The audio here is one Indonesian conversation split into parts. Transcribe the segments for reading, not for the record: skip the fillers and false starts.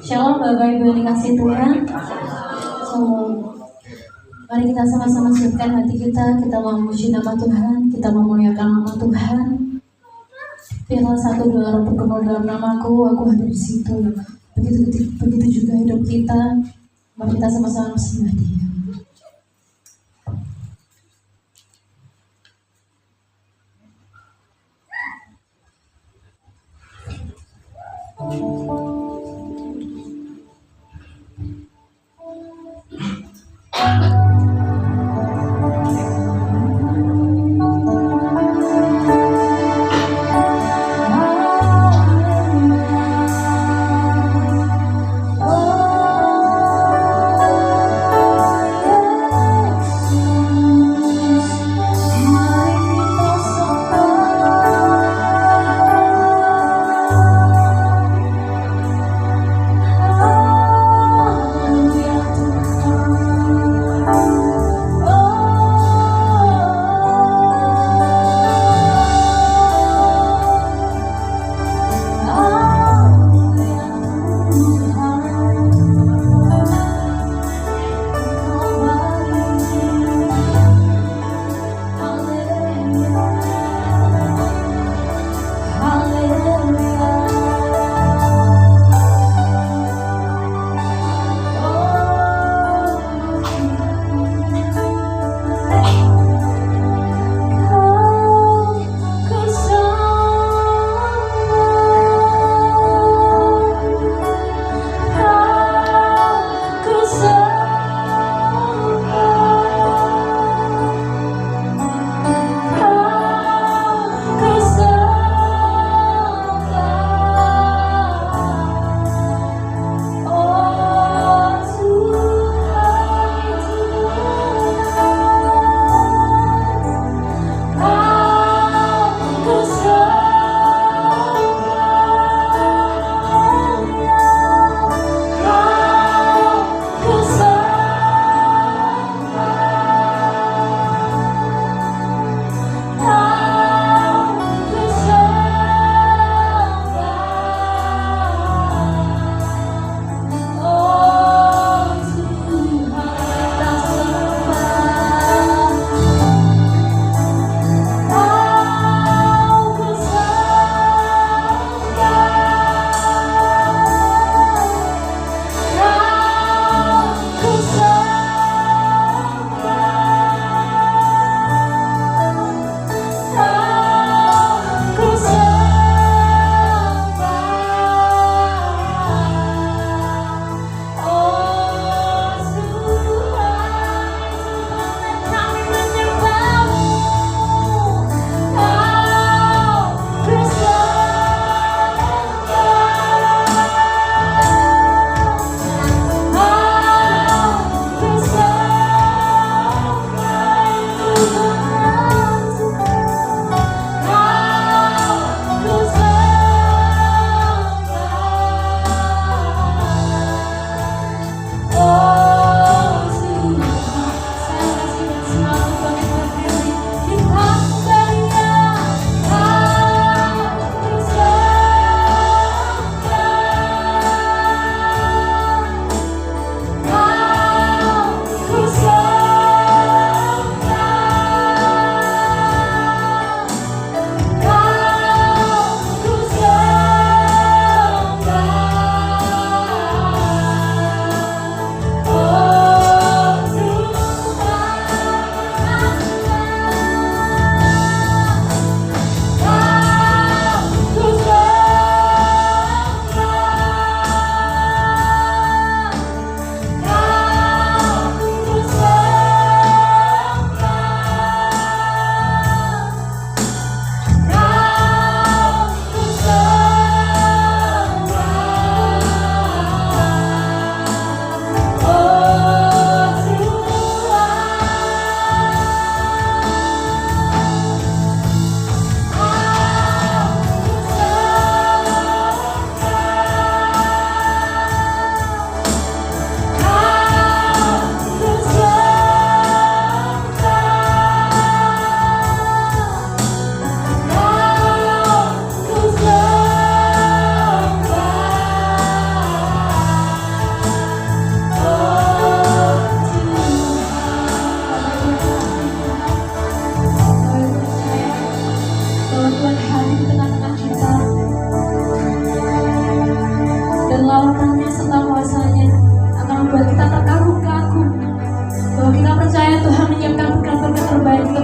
Shalom Bapak Ibu yang dikasih Tuhan. So, mari kita sama-sama siapkan hati kita. Kita mau memuji nama Tuhan, kita memuliakan nama Tuhan. Biarlah satu dua orang berkumpul dalam namaku, aku ada di situ. Begitu juga hidup kita. Mari kita sama-sama bersembah Dia.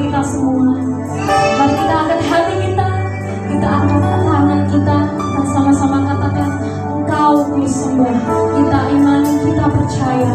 kita semua. Mari kita angkat hati kita angkat tangan kita sama-sama katakan, Engkau ku sembah, kita imani, kita percaya.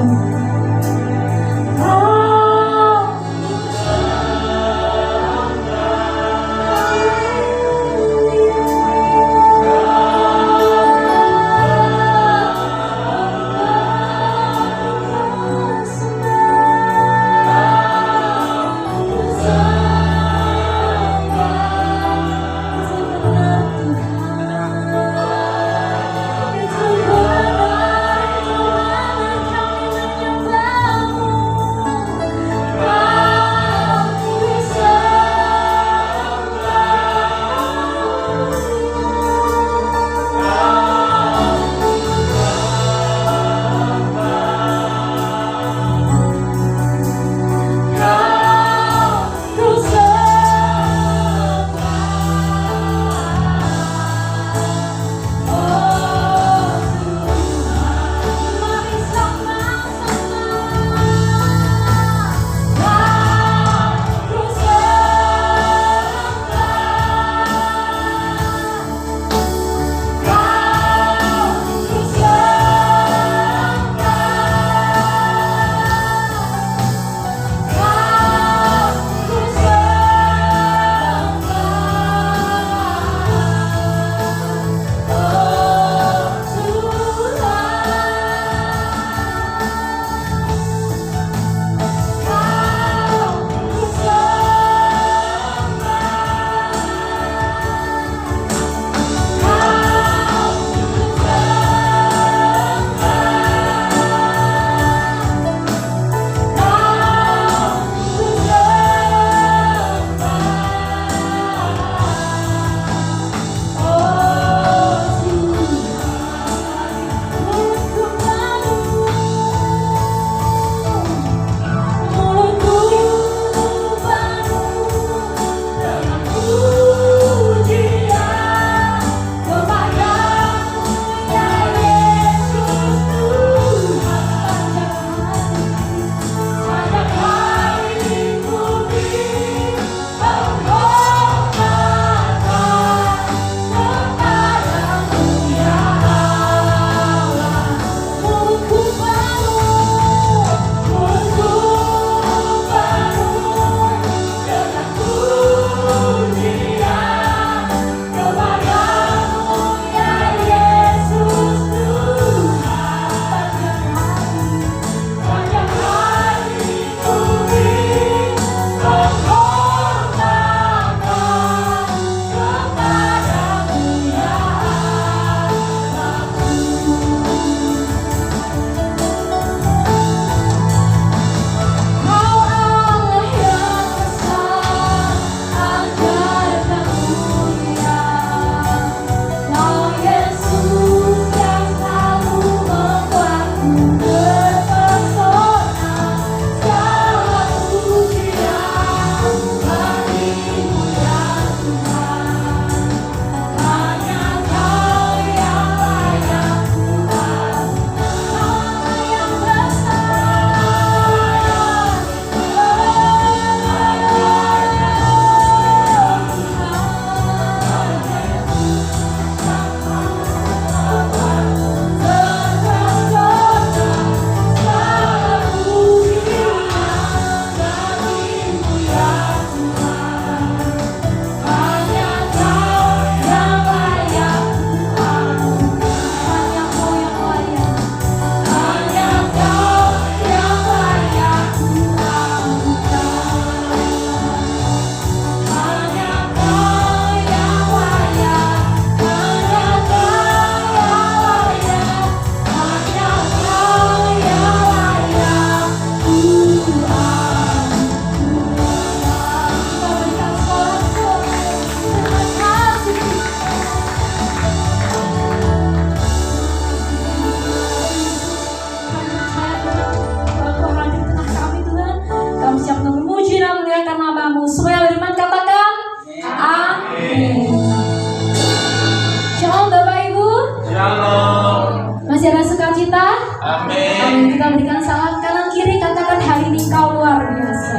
Masih ada sukacita? Amin. Amin. Kita berikan salam kanan kiri, katakan hari ini kau luar biasa.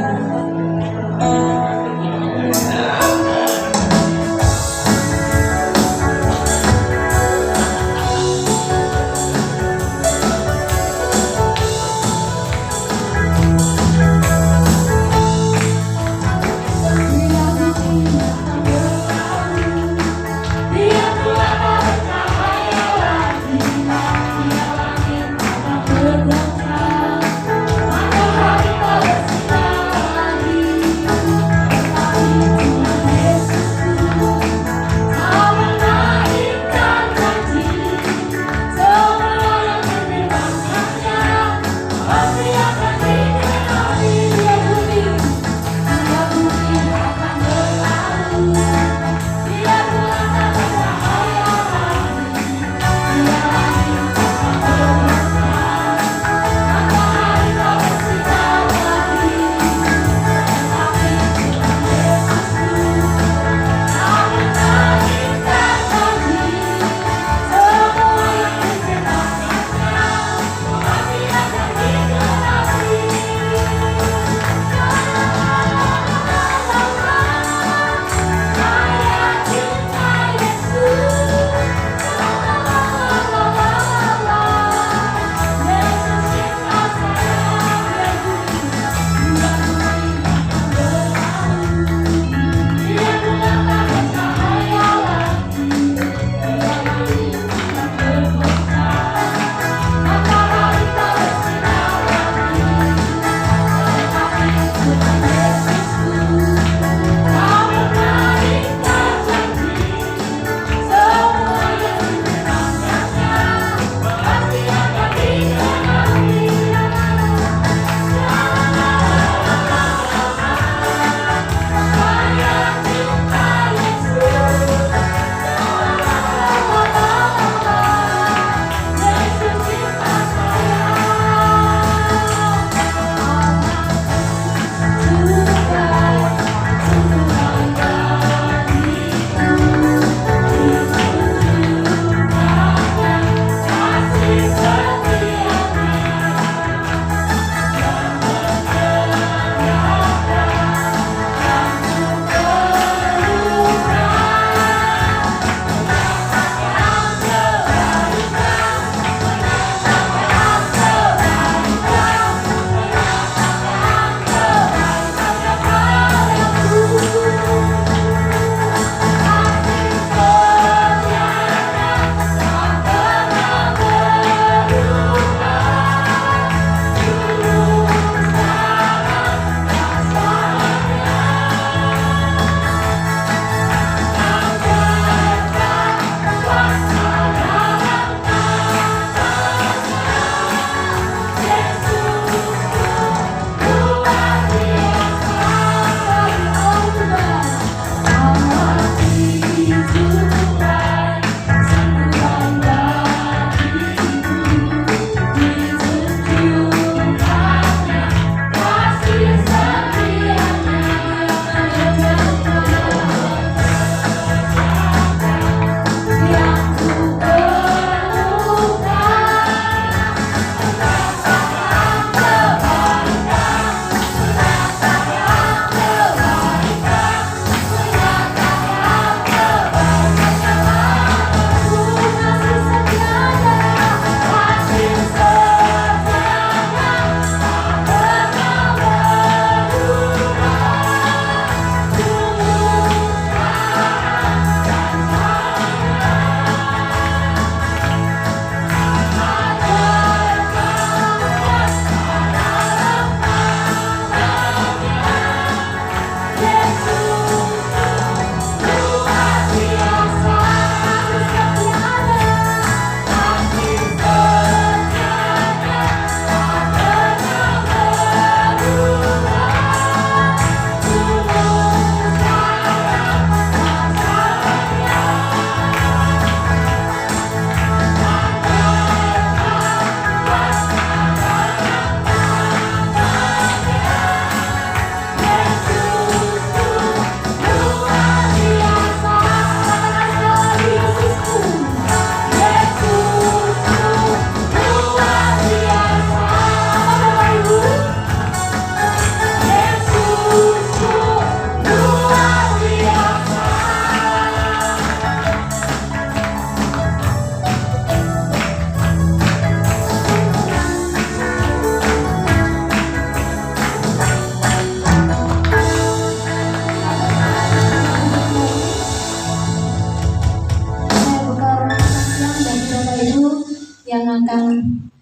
yang akan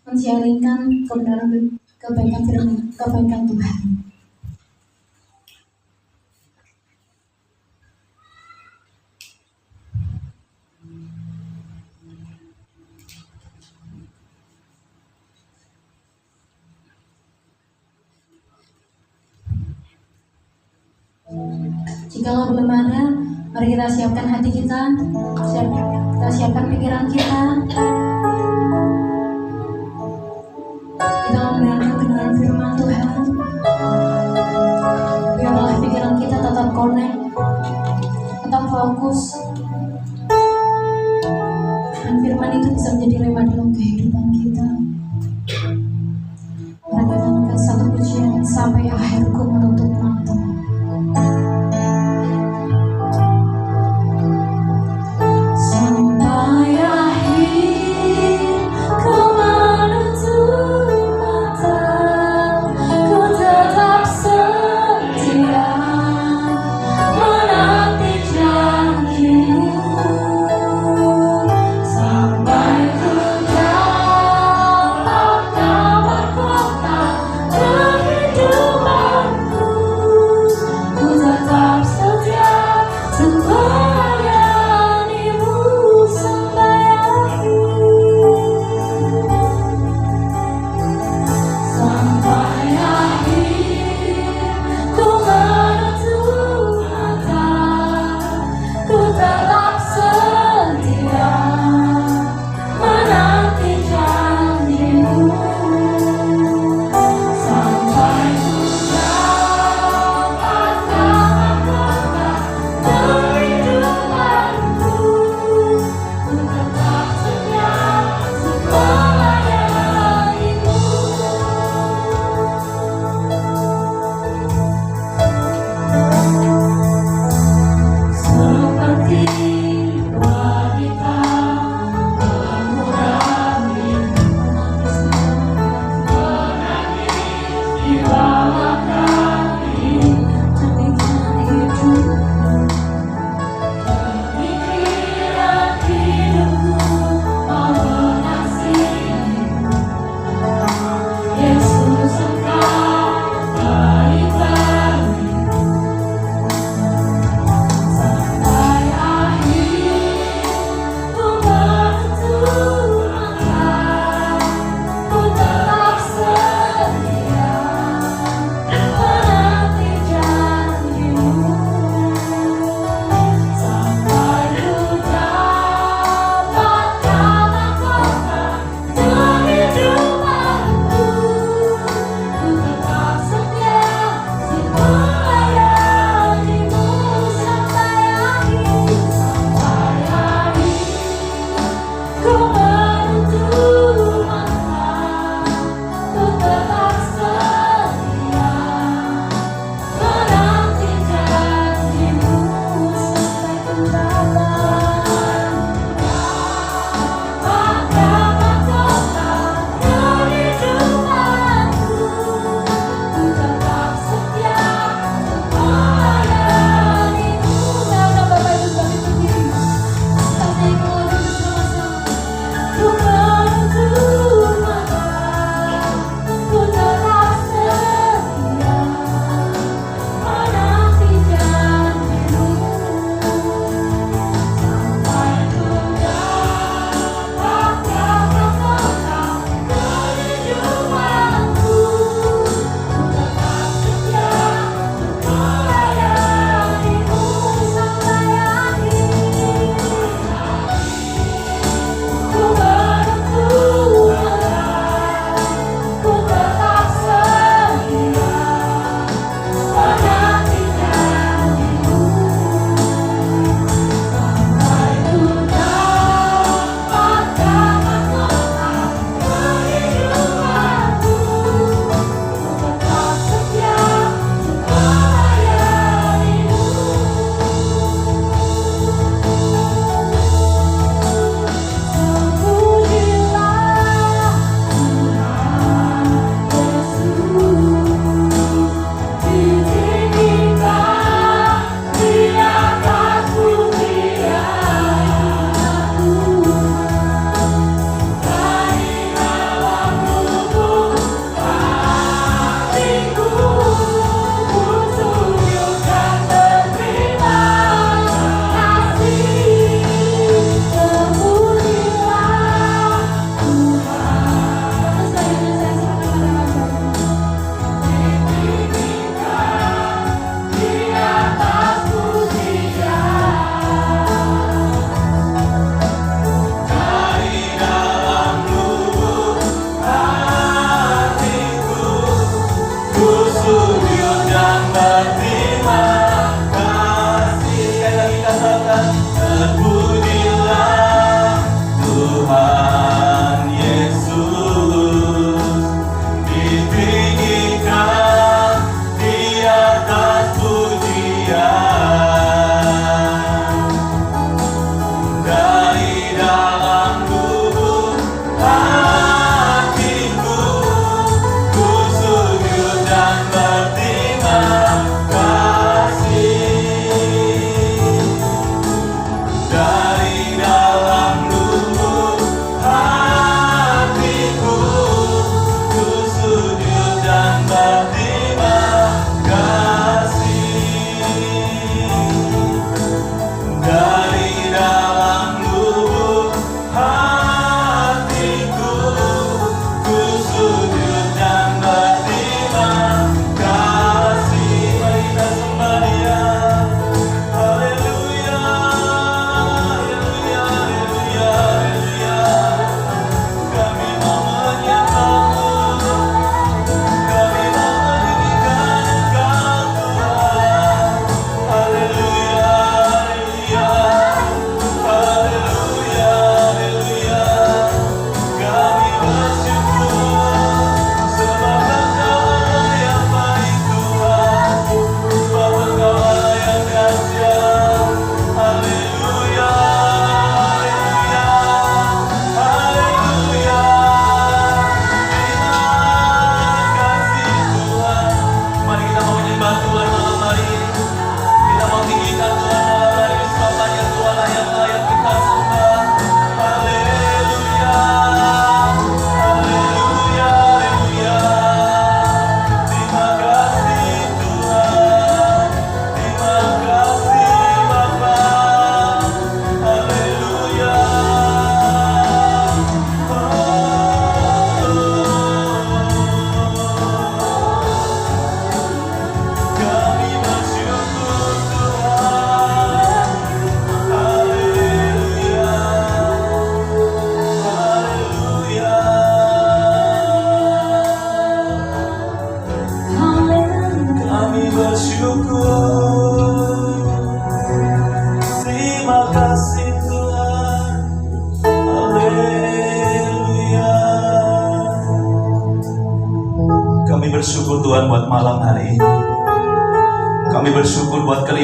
mensiarkan kebenaran kebaikan firman, kebaikan Tuhan. Jikalau belum ada, mari kita siapkan hati kita, kita siapkan pikiran kita. Kita mau mendengarkan kebenaran firman Tuhan. Biarlah pikiran kita tetap connect, tetap fokus, dan firman itu bisa menjadi rema dalam kehidupan kita. Mari kita angkat satu pujian sampai akhirku menutup mata. Sampai akhir ku menutup mata, ku tetap setia menanti janji-Mu. Sampai ku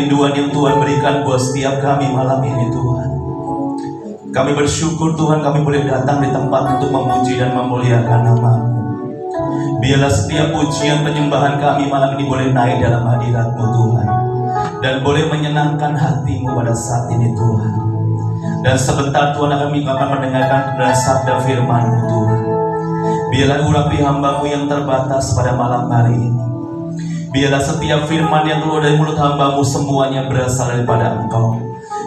kerinduan yang Tuhan berikan buat setiap kami malam ini Tuhan. Kami bersyukur Tuhan kami boleh datang di tempat untuk memuji dan memuliakan nama-Mu. Biarlah setiap pujian penyembahan kami malam ini boleh naik dalam hadirat-Mu Tuhan, dan boleh menyenangkan hati-Mu pada saat ini Tuhan. Dan sebentar Tuhan kami akan mendengarkan kebenaran sabda firman-Mu Tuhan. Biarlah urapi hamba-Mu yang terbatas pada malam hari ini. Biarlah setiap firman yang keluar dari mulut hamba-Mu semuanya berasal daripada Engkau,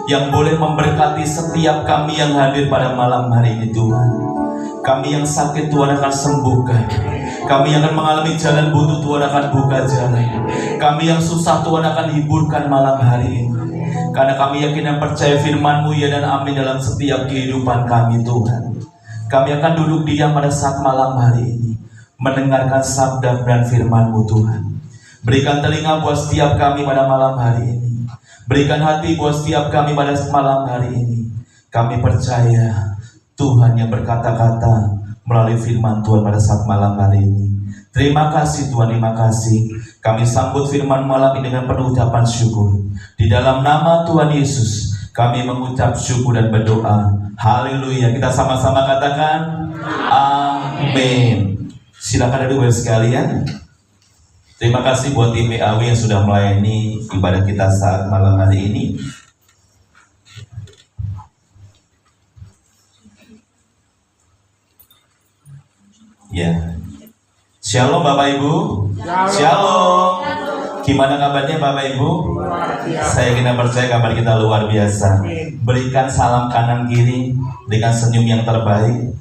yang boleh memberkati setiap kami yang hadir pada malam hari ini Tuhan. Kami yang sakit Tuhan akan sembuhkan. Kami yang akan mengalami jalan buntu Tuhan akan buka jalan. Kami yang susah Tuhan akan hiburkan malam hari ini. Karena kami yakin dan percaya firman-Mu ya dan amin dalam setiap kehidupan kami Tuhan. Kami akan duduk diam pada saat malam hari ini, mendengarkan sabda dan firman-Mu Tuhan. Berikan telinga buat setiap kami pada malam hari ini. Berikan hati buat setiap kami pada malam hari ini. Kami percaya Tuhan yang berkata-kata melalui firman Tuhan pada saat malam hari ini. Terima kasih Tuhan, terima kasih. Kami sambut firman malam ini dengan penuh ucapan syukur. Di dalam nama Tuhan Yesus kami mengucap syukur dan berdoa. Haleluya. Kita sama-sama katakan amin. Silakan duduk sekalian. Terima kasih buat tim PAW yang sudah melayani ibadah kita saat malam hari ini. Ya, Shalom Bapak Ibu. Shalom. Gimana kabarnya Bapak Ibu? Saya kena percaya kabar kita luar biasa. Berikan salam kanan kiri dengan senyum yang terbaik.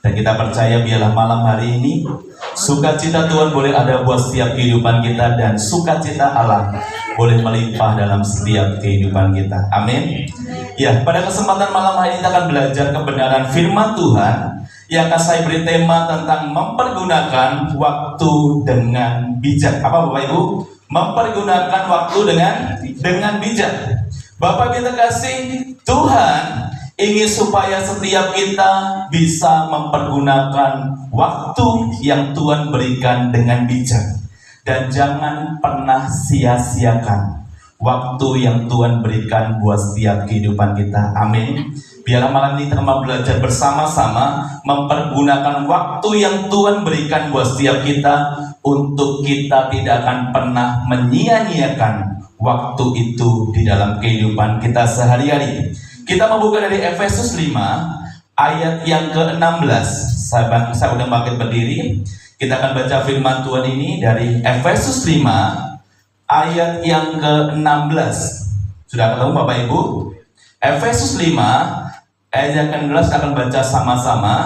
Dan kita percaya biarlah malam hari ini sukacita Tuhan boleh ada buat setiap kehidupan kita, dan sukacita Allah boleh melimpah dalam setiap kehidupan kita. Amin. Ya, pada kesempatan malam hari ini kita akan belajar kebenaran firman Tuhan yang akan saya beri tema tentang mempergunakan waktu dengan bijak. Apa Bapak Ibu? Mempergunakan waktu dengan bijak. Bapak kita kasih, Tuhan ingin supaya setiap kita bisa mempergunakan waktu yang Tuhan berikan dengan bijak. Dan jangan pernah sia-siakan waktu yang Tuhan berikan buat setiap kehidupan kita. Amin. Biarlah malam ini kita mau belajar bersama-sama mempergunakan waktu yang Tuhan berikan buat setiap kita, untuk kita tidak akan pernah menyia-nyiakan waktu itu di dalam kehidupan kita sehari-hari. Kita membuka dari Efesus 5 ayat yang ke-16. Saya udah bangkit berdiri. Kita akan baca firman Tuhan ini dari Efesus 5 ayat yang ke-16. Sudah ketemu Bapak Ibu? Efesus 5 ayat yang ke-16 akan baca sama-sama.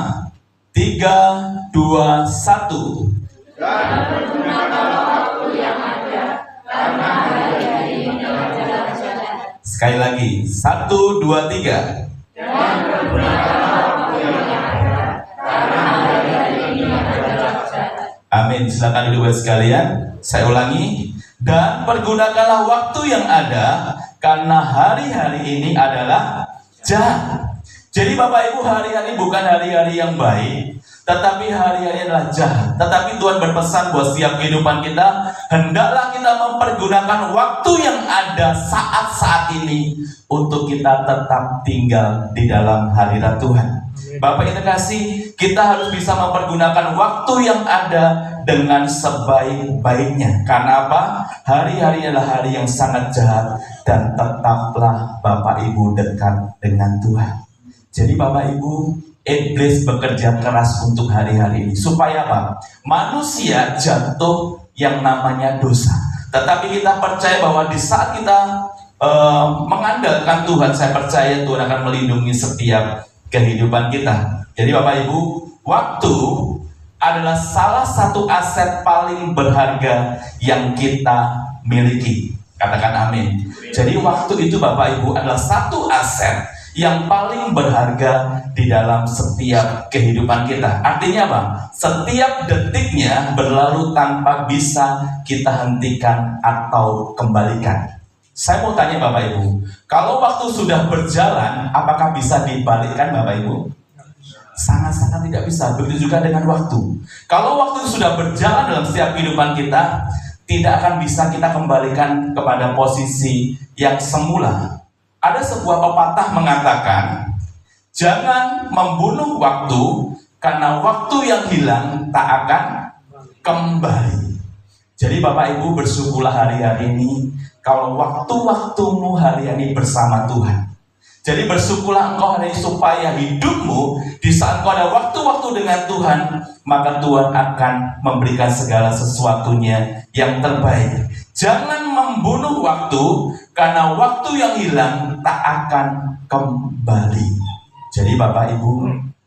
3, 2, 1. Dan pergunakan waktu yang ada, karena hari ini adalah jalan. Sekali lagi, 1, 2, 3. Dan pergunakan waktu yang ada, karena hari ini adalah jalan. Amin. Silakan duduk sekalian. Saya ulangi. Dan pergunakanlah waktu yang ada, karena hari-hari ini adalah jahat. Jadi Bapak Ibu, hari-hari bukan hari-hari yang baik, tetapi hari-hari adalah jahat. Tetapi Tuhan berpesan buat setiap kehidupan kita, hendaklah kita mempergunakan waktu yang ada saat-saat ini untuk kita tetap tinggal di dalam hadirat Tuhan. Bapak kita kasih, kita harus bisa mempergunakan waktu yang ada dengan sebaik-baiknya. Karena apa? Hari-hari adalah hari yang sangat jahat, dan tetaplah Bapak Ibu dekat dengan Tuhan. Jadi Bapak Ibu, iblis bekerja keras untuk hari-hari ini. Supaya apa? Manusia jatuh yang namanya dosa. Tetapi kita percaya bahwa di saat kita mengandalkan Tuhan, saya percaya Tuhan akan melindungi setiap kehidupan kita. Jadi Bapak Ibu, waktu adalah salah satu aset paling berharga yang kita miliki. Katakan amin. Jadi waktu itu Bapak Ibu adalah satu aset yang paling berharga di dalam setiap kehidupan kita. Artinya apa? Setiap detiknya berlalu tanpa bisa kita hentikan atau kembalikan. Saya mau tanya Bapak Ibu, kalau waktu sudah berjalan, apakah bisa dibalikkan Bapak Ibu? Sangat-sangat tidak bisa. Begitu juga dengan waktu. Kalau waktu sudah berjalan dalam setiap kehidupan kita, tidak akan bisa kita kembalikan kepada posisi yang semula. Ada sebuah pepatah mengatakan, jangan membunuh waktu, karena waktu yang hilang tak akan kembali. Jadi Bapak Ibu, bersyukurlah hari-hari ini kalau waktu-waktumu hari ini bersama Tuhan. Jadi bersyukurlah engkau hari ini supaya hidupmu di saat engkau ada waktu-waktu dengan Tuhan, maka Tuhan akan memberikan segala sesuatunya yang terbaik. Jangan membunuh waktu, karena waktu yang hilang tak akan kembali. Jadi Bapak Ibu,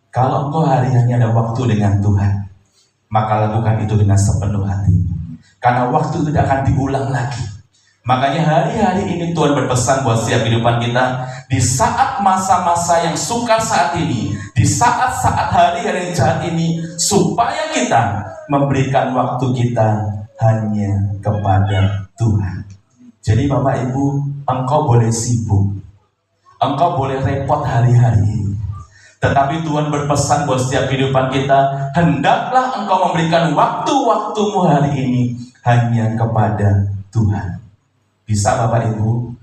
kalau engkau hari ini ada waktu dengan Tuhan, maka lakukan itu dengan sepenuh hati. Karena waktu itu tidak akan diulang lagi. Makanya hari-hari ini Tuhan berpesan buat setiap kehidupan kita, di saat masa-masa yang sukar saat ini, di saat-saat hari-hari jahat ini, supaya kita memberikan waktu kita hanya kepada Tuhan. Jadi Bapak Ibu, engkau boleh sibuk, engkau boleh repot hari-hari ini, tetapi Tuhan berpesan buat setiap kehidupan kita, hendaklah engkau memberikan waktu-waktumu hari ini hanya kepada Tuhan. Bisa Bapak Ibu?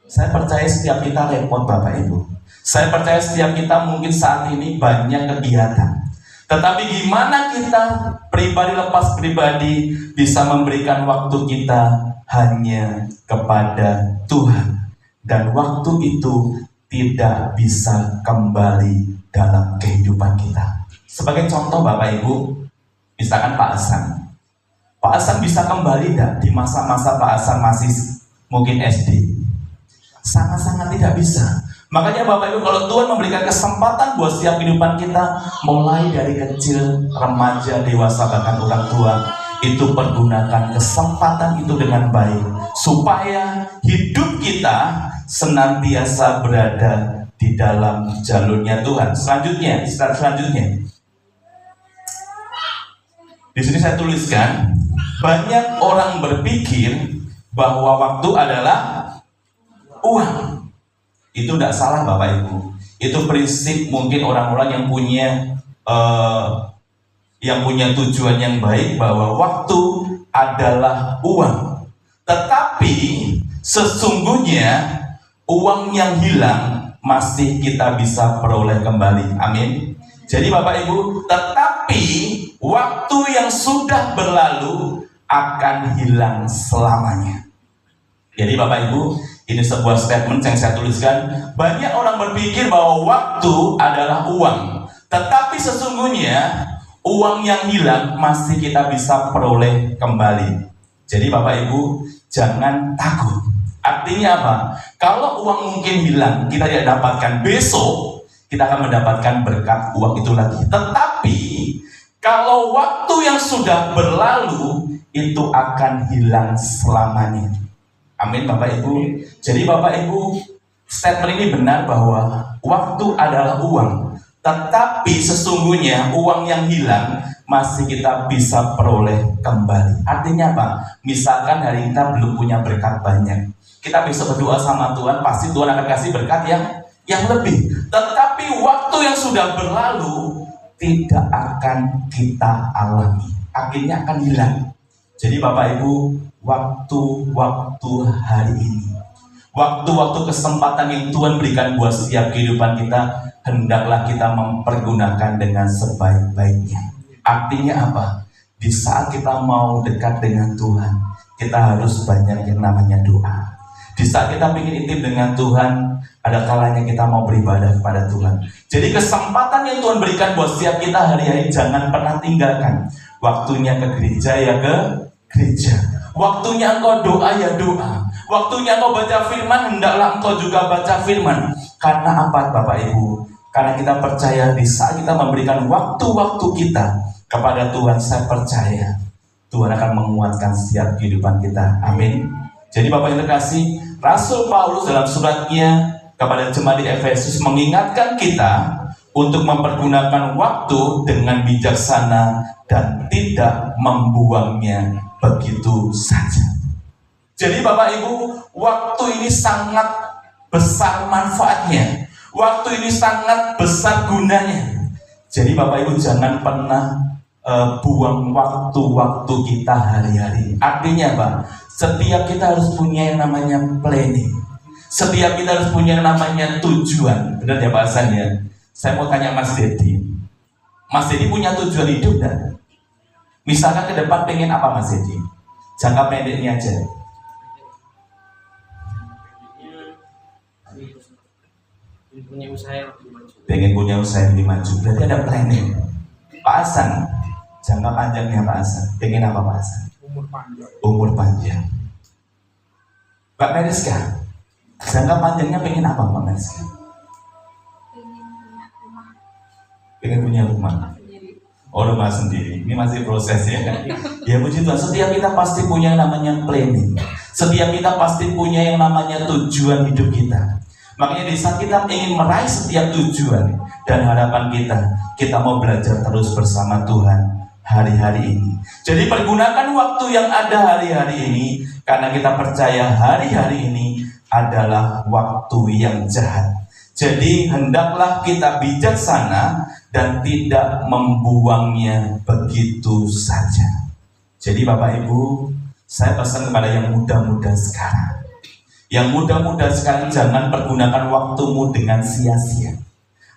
Saya percaya setiap kita repot Bapak Ibu. Saya percaya setiap kita mungkin saat ini banyak kegiatan. Tetapi gimana kita pribadi lepas pribadi bisa memberikan waktu kita hanya kepada Tuhan. Dan waktu itu tidak bisa kembali dalam kehidupan kita. Sebagai contoh Bapak Ibu, misalkan Pak Hasan. Pak Hasan bisa kembali tidak di masa-masa Pak Hasan masih mungkin SD? Sangat-sangat tidak bisa. Makanya Bapak Ibu, kalau Tuhan memberikan kesempatan buat setiap kehidupan kita, mulai dari kecil, remaja, dewasa, bahkan orang tua, itu pergunakan kesempatan itu dengan baik, supaya hidup kita senantiasa berada di dalam jalurnya Tuhan. Selanjutnya, di sini saya tuliskan, banyak orang berpikir bahwa waktu adalah uang. Itu tidak salah Bapak Ibu. Itu prinsip mungkin orang-orang yang punya tujuan yang baik, bahwa waktu adalah uang. Tetapi sesungguhnya uang yang hilang masih kita bisa peroleh kembali. Amin. Jadi Bapak Ibu, tetapi waktu yang sudah berlalu akan hilang selamanya. Jadi Bapak Ibu, ini sebuah statement yang saya tuliskan. Banyak orang berpikir bahwa waktu adalah uang, tetapi sesungguhnya uang yang hilang masih kita bisa peroleh kembali. Jadi Bapak Ibu, jangan takut. Artinya apa? Kalau uang mungkin hilang, kita tidak dapatkan besok, kita akan mendapatkan berkat uang itu lagi. Tetapi kalau waktu yang sudah berlalu, itu akan hilang selamanya. Amin Bapak Ibu. Jadi Bapak Ibu, statement ini benar bahwa waktu adalah uang, tetapi sesungguhnya uang yang hilang masih kita bisa peroleh kembali. Artinya apa? Misalkan hari ini kita belum punya berkat banyak, kita bisa berdoa sama Tuhan, pasti Tuhan akan kasih berkat yang lebih. Tetapi waktu yang sudah berlalu tidak akan kita alami, akhirnya akan hilang. Jadi Bapak Ibu, waktu-waktu hari ini, waktu-waktu kesempatan yang Tuhan berikan buat setiap kehidupan kita, hendaklah kita mempergunakan dengan sebaik-baiknya. Artinya apa? Di saat kita mau dekat dengan Tuhan, kita harus banyak yang namanya doa. Di saat kita ingin intim dengan Tuhan, ada kalanya kita mau beribadah kepada Tuhan. Jadi kesempatan yang Tuhan berikan buat setiap kita hari-hari, jangan pernah tinggalkan. Waktunya ke gereja ya ke gereja. Waktunya engkau doa ya doa. Waktunya engkau baca firman, hendaklah engkau juga baca firman. Karena apa Bapak Ibu? Karena kita percaya di saat kita memberikan waktu-waktu kita kepada Tuhan, saya percaya Tuhan akan menguatkan setiap kehidupan kita. Amin. Jadi Bapak yang terkasih, Rasul Paulus dalam suratnya kepada jemaat di Efesus mengingatkan kita untuk mempergunakan waktu dengan bijaksana dan tidak membuangnya begitu saja. Jadi Bapak Ibu, waktu ini sangat besar manfaatnya. Waktu ini sangat besar gunanya. Jadi Bapak Ibu, jangan pernah buang waktu-waktu kita hari-hari. Artinya apa? Setiap kita harus punya yang namanya planning. Setiap kita harus punya yang namanya tujuan. Benar ya Pak Hasan ya? Saya mau tanya Mas Dedi. Mas Dedi punya tujuan hidup enggak? Misalkan ke depan pengen apa Mas Dedi? Jangka pendeknya aja. Punya usaha yang lebih maju. Pengen punya usaha yang lebih maju. Berarti ada planning. Pak Hasan, jangka panjangnya Pak Hasan. Pengen apa Pak Hasan? Umur panjang. Umur panjang. Mbak Meriska, jangka panjangnya pengen apa Mbak Meriska? Pengen punya rumah. Oh, rumah sendiri. Ini masih proses ya. Ya puji Tuhan. Setiap kita pasti punya yang namanya planning. Setiap kita pasti punya yang namanya tujuan hidup kita. Makanya di saat kita ingin meraih setiap tujuan dan harapan kita mau belajar terus bersama Tuhan hari-hari ini. Jadi pergunakan waktu yang ada hari-hari ini, karena kita percaya hari-hari ini adalah waktu yang jahat. Jadi hendaklah kita bijaksana dan tidak membuangnya begitu saja. Jadi Bapak Ibu, saya pesan kepada yang muda-muda sekarang. Yang muda-muda sekarang, jangan pergunakan waktumu dengan sia-sia.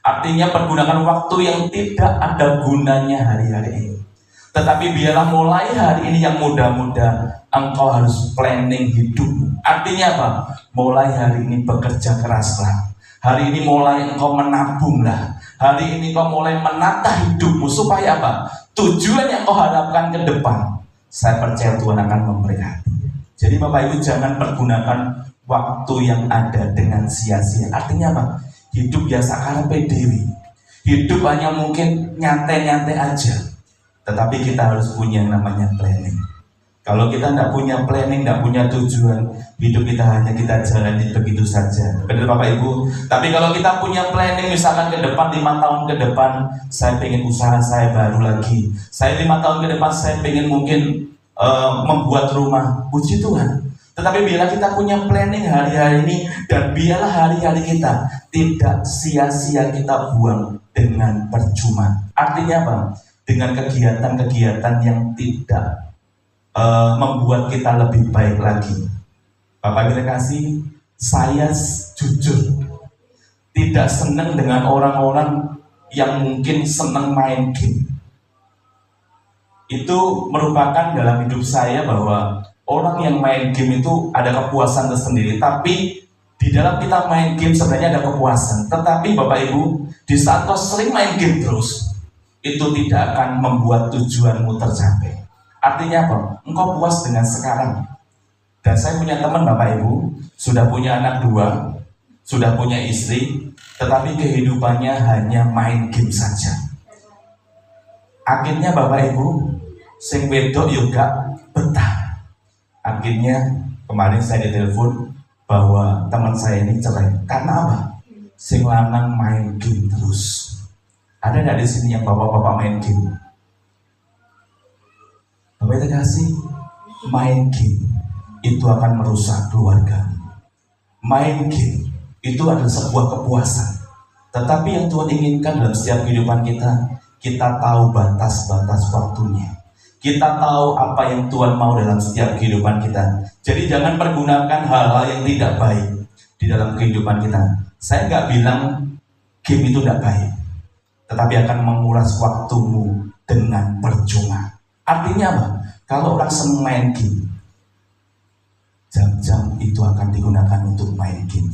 Artinya pergunakan waktu yang tidak ada gunanya hari-hari ini. Tetapi biarlah mulai hari ini yang muda-muda, engkau harus planning hidup. Artinya apa? Mulai hari ini bekerja keraslah. Hari ini mulai engkau menabunglah. Hari ini engkau mulai menata hidupmu. Supaya apa? Tujuan yang engkau harapkan ke depan, saya percaya Tuhan akan memberkati. Jadi Bapak Ibu, jangan pergunakan waktu yang ada dengan sia-sia. Artinya apa? Hidup biasa karepe dewi. Hidup hanya mungkin nyantai-nyantai aja. Tetapi kita harus punya yang namanya planning. Kalau kita tidak punya planning, tidak punya tujuan, hidup kita hanya kita jalani begitu saja. Benar Bapak Ibu? Tapi kalau kita punya planning, misalkan ke depan 5 tahun ke depan, saya pengen usaha saya baru lagi. Saya 5 tahun ke depan, saya pengen mungkin membuat rumah. Puji Tuhan. Tetapi biarlah kita punya planning hari-hari ini, dan biarlah hari-hari kita tidak sia-sia kita buang dengan percuma. Artinya apa? Dengan kegiatan-kegiatan yang tidak membuat kita lebih baik lagi. Bapak Ibu kasih, saya jujur tidak senang dengan orang-orang yang mungkin senang main game. Itu merupakan dalam hidup saya bahwa orang yang main game itu ada kepuasan tersendiri. Tapi di dalam kita main game sebenarnya ada kepuasan. Tetapi Bapak Ibu, di saat kau sering main game terus, itu tidak akan membuat tujuanmu tercapai. Artinya apa? Engkau puas dengan sekarang. Dan saya punya teman Bapak Ibu, sudah punya anak 2, sudah punya istri, tetapi kehidupannya hanya main game saja. Akhirnya Bapak Ibu, sing wedok juga betah. Akhirnya kemarin saya ditelepon bahwa teman saya ini cerai. Karena apa? Sing lanang main game terus. Ada nggak di sini yang bapak-bapak main game? Bapak itu kasih, main game itu akan merusak keluarga. Main game itu adalah sebuah kepuasan. Tetapi yang Tuhan inginkan dalam setiap kehidupan kita tahu batas-batas waktunya. Kita tahu apa yang Tuhan mau dalam setiap kehidupan kita. Jadi jangan pergunakan hal-hal yang tidak baik di dalam kehidupan kita. Saya nggak bilang game itu tidak baik, tetapi akan menguras waktumu dengan percuma. Artinya apa? Kalau orang senang main game, jam-jam itu akan digunakan untuk main game.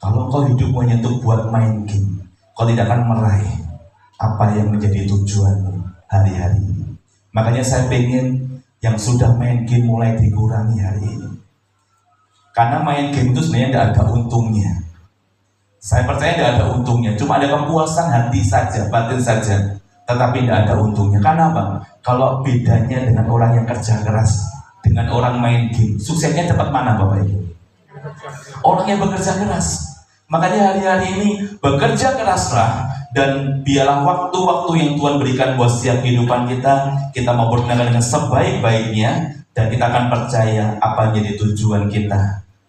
Kalau kau hidupmu hanya untuk buat main game, kau tidak akan meraih apa yang menjadi tujuanmu hari-hari ini. Makanya saya pengen yang sudah main game mulai dikurangi hari ini. Karena main game itu sebenarnya tidak ada untungnya. Saya percaya tidak ada untungnya, cuma ada kepuasan hati saja, batin saja. Tetapi tidak ada untungnya. Karena apa? Kalau bedanya dengan orang yang kerja keras, dengan orang main game, suksesnya cepat mana Bapak Ibu? Orang yang bekerja keras. Makanya hari-hari ini bekerja keraslah, dan biarlah waktu-waktu yang Tuhan berikan buat setiap kehidupan kita mau bergunakan dengan sebaik-baiknya, dan kita akan percaya apa yang jadi tujuan kita,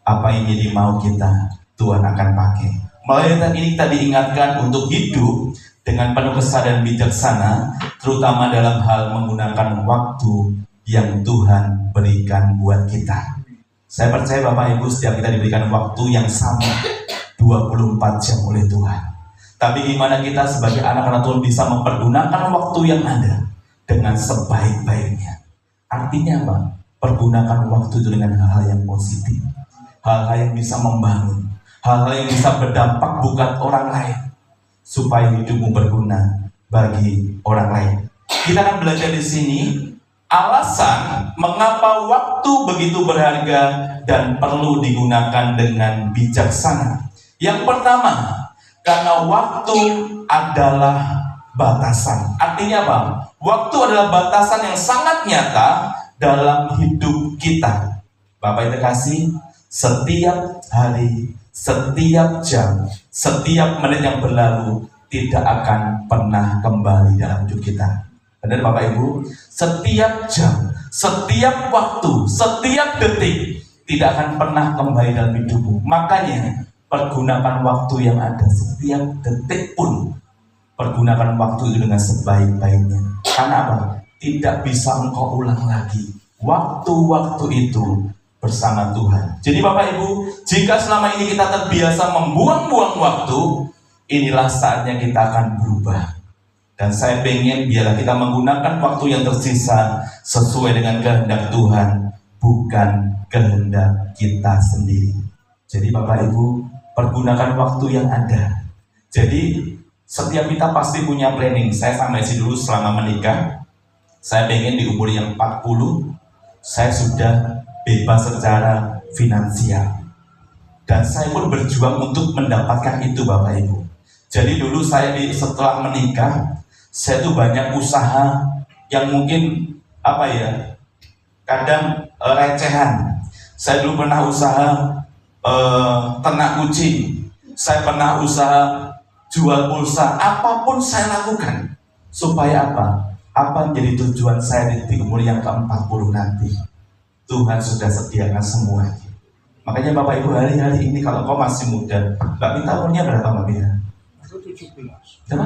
apa yang jadi mau kita, Tuhan akan pakai. Melalui ini kita diingatkan untuk hidup dengan penuh kesadaran bijaksana, terutama dalam hal menggunakan waktu yang Tuhan berikan buat kita. Saya percaya Bapak Ibu, setiap kita diberikan waktu yang sama 24 jam oleh Tuhan. Tapi gimana kita sebagai anak-anak Tuhan bisa mempergunakan waktu yang ada dengan sebaik-baiknya. Artinya apa? Pergunakan waktu itu dengan hal-hal yang positif, hal-hal yang bisa membangun, hal-hal yang bisa berdampak bukan orang lain, supaya hidupmu berguna bagi orang lain. Kita akan belajar di sini alasan mengapa waktu begitu berharga dan perlu digunakan dengan bijaksana. Yang pertama, karena waktu adalah batasan. Artinya apa? Waktu adalah batasan yang sangat nyata dalam hidup kita. Bapak Ibu kasih, setiap hari, setiap jam, setiap menit yang berlalu tidak akan pernah kembali dalam hidup kita. Benar Bapak Ibu? Setiap jam, setiap waktu, setiap detik tidak akan pernah kembali dalam hidupmu. Makanya pergunakan waktu yang ada setiap detik pun. Pergunakan waktu itu dengan sebaik-baiknya. Karena apa? Tidak bisa engkau ulang lagi waktu-waktu itu bersama Tuhan. Jadi Bapak Ibu, jika selama ini kita terbiasa membuang-buang waktu, inilah saatnya kita akan berubah. Dan saya pengen biarlah kita menggunakan waktu yang tersisa sesuai dengan kehendak Tuhan, bukan kehendak kita sendiri. Jadi Bapak Ibu, pergunakan waktu yang ada. Jadi setiap kita pasti punya planning. Saya sama istri dulu selama menikah, saya pengen di umur yang 40, saya sudah bebas secara finansial. Dan saya pun berjuang untuk mendapatkan itu Bapak Ibu. Jadi dulu saya setelah menikah, saya tuh banyak usaha yang mungkin kadang recehan. Saya dulu pernah usaha ternak kucing, saya pernah usaha jual pulsa, apapun saya lakukan. Supaya apa? Apa menjadi tujuan saya di umur yang ke-40 nanti? Tuhan sudah sediakan semuanya. Makanya Bapak Ibu, hari-hari ini kalau kau masih muda, Mbak Mita umurnya berapa Mbak Mita? 17. Berapa?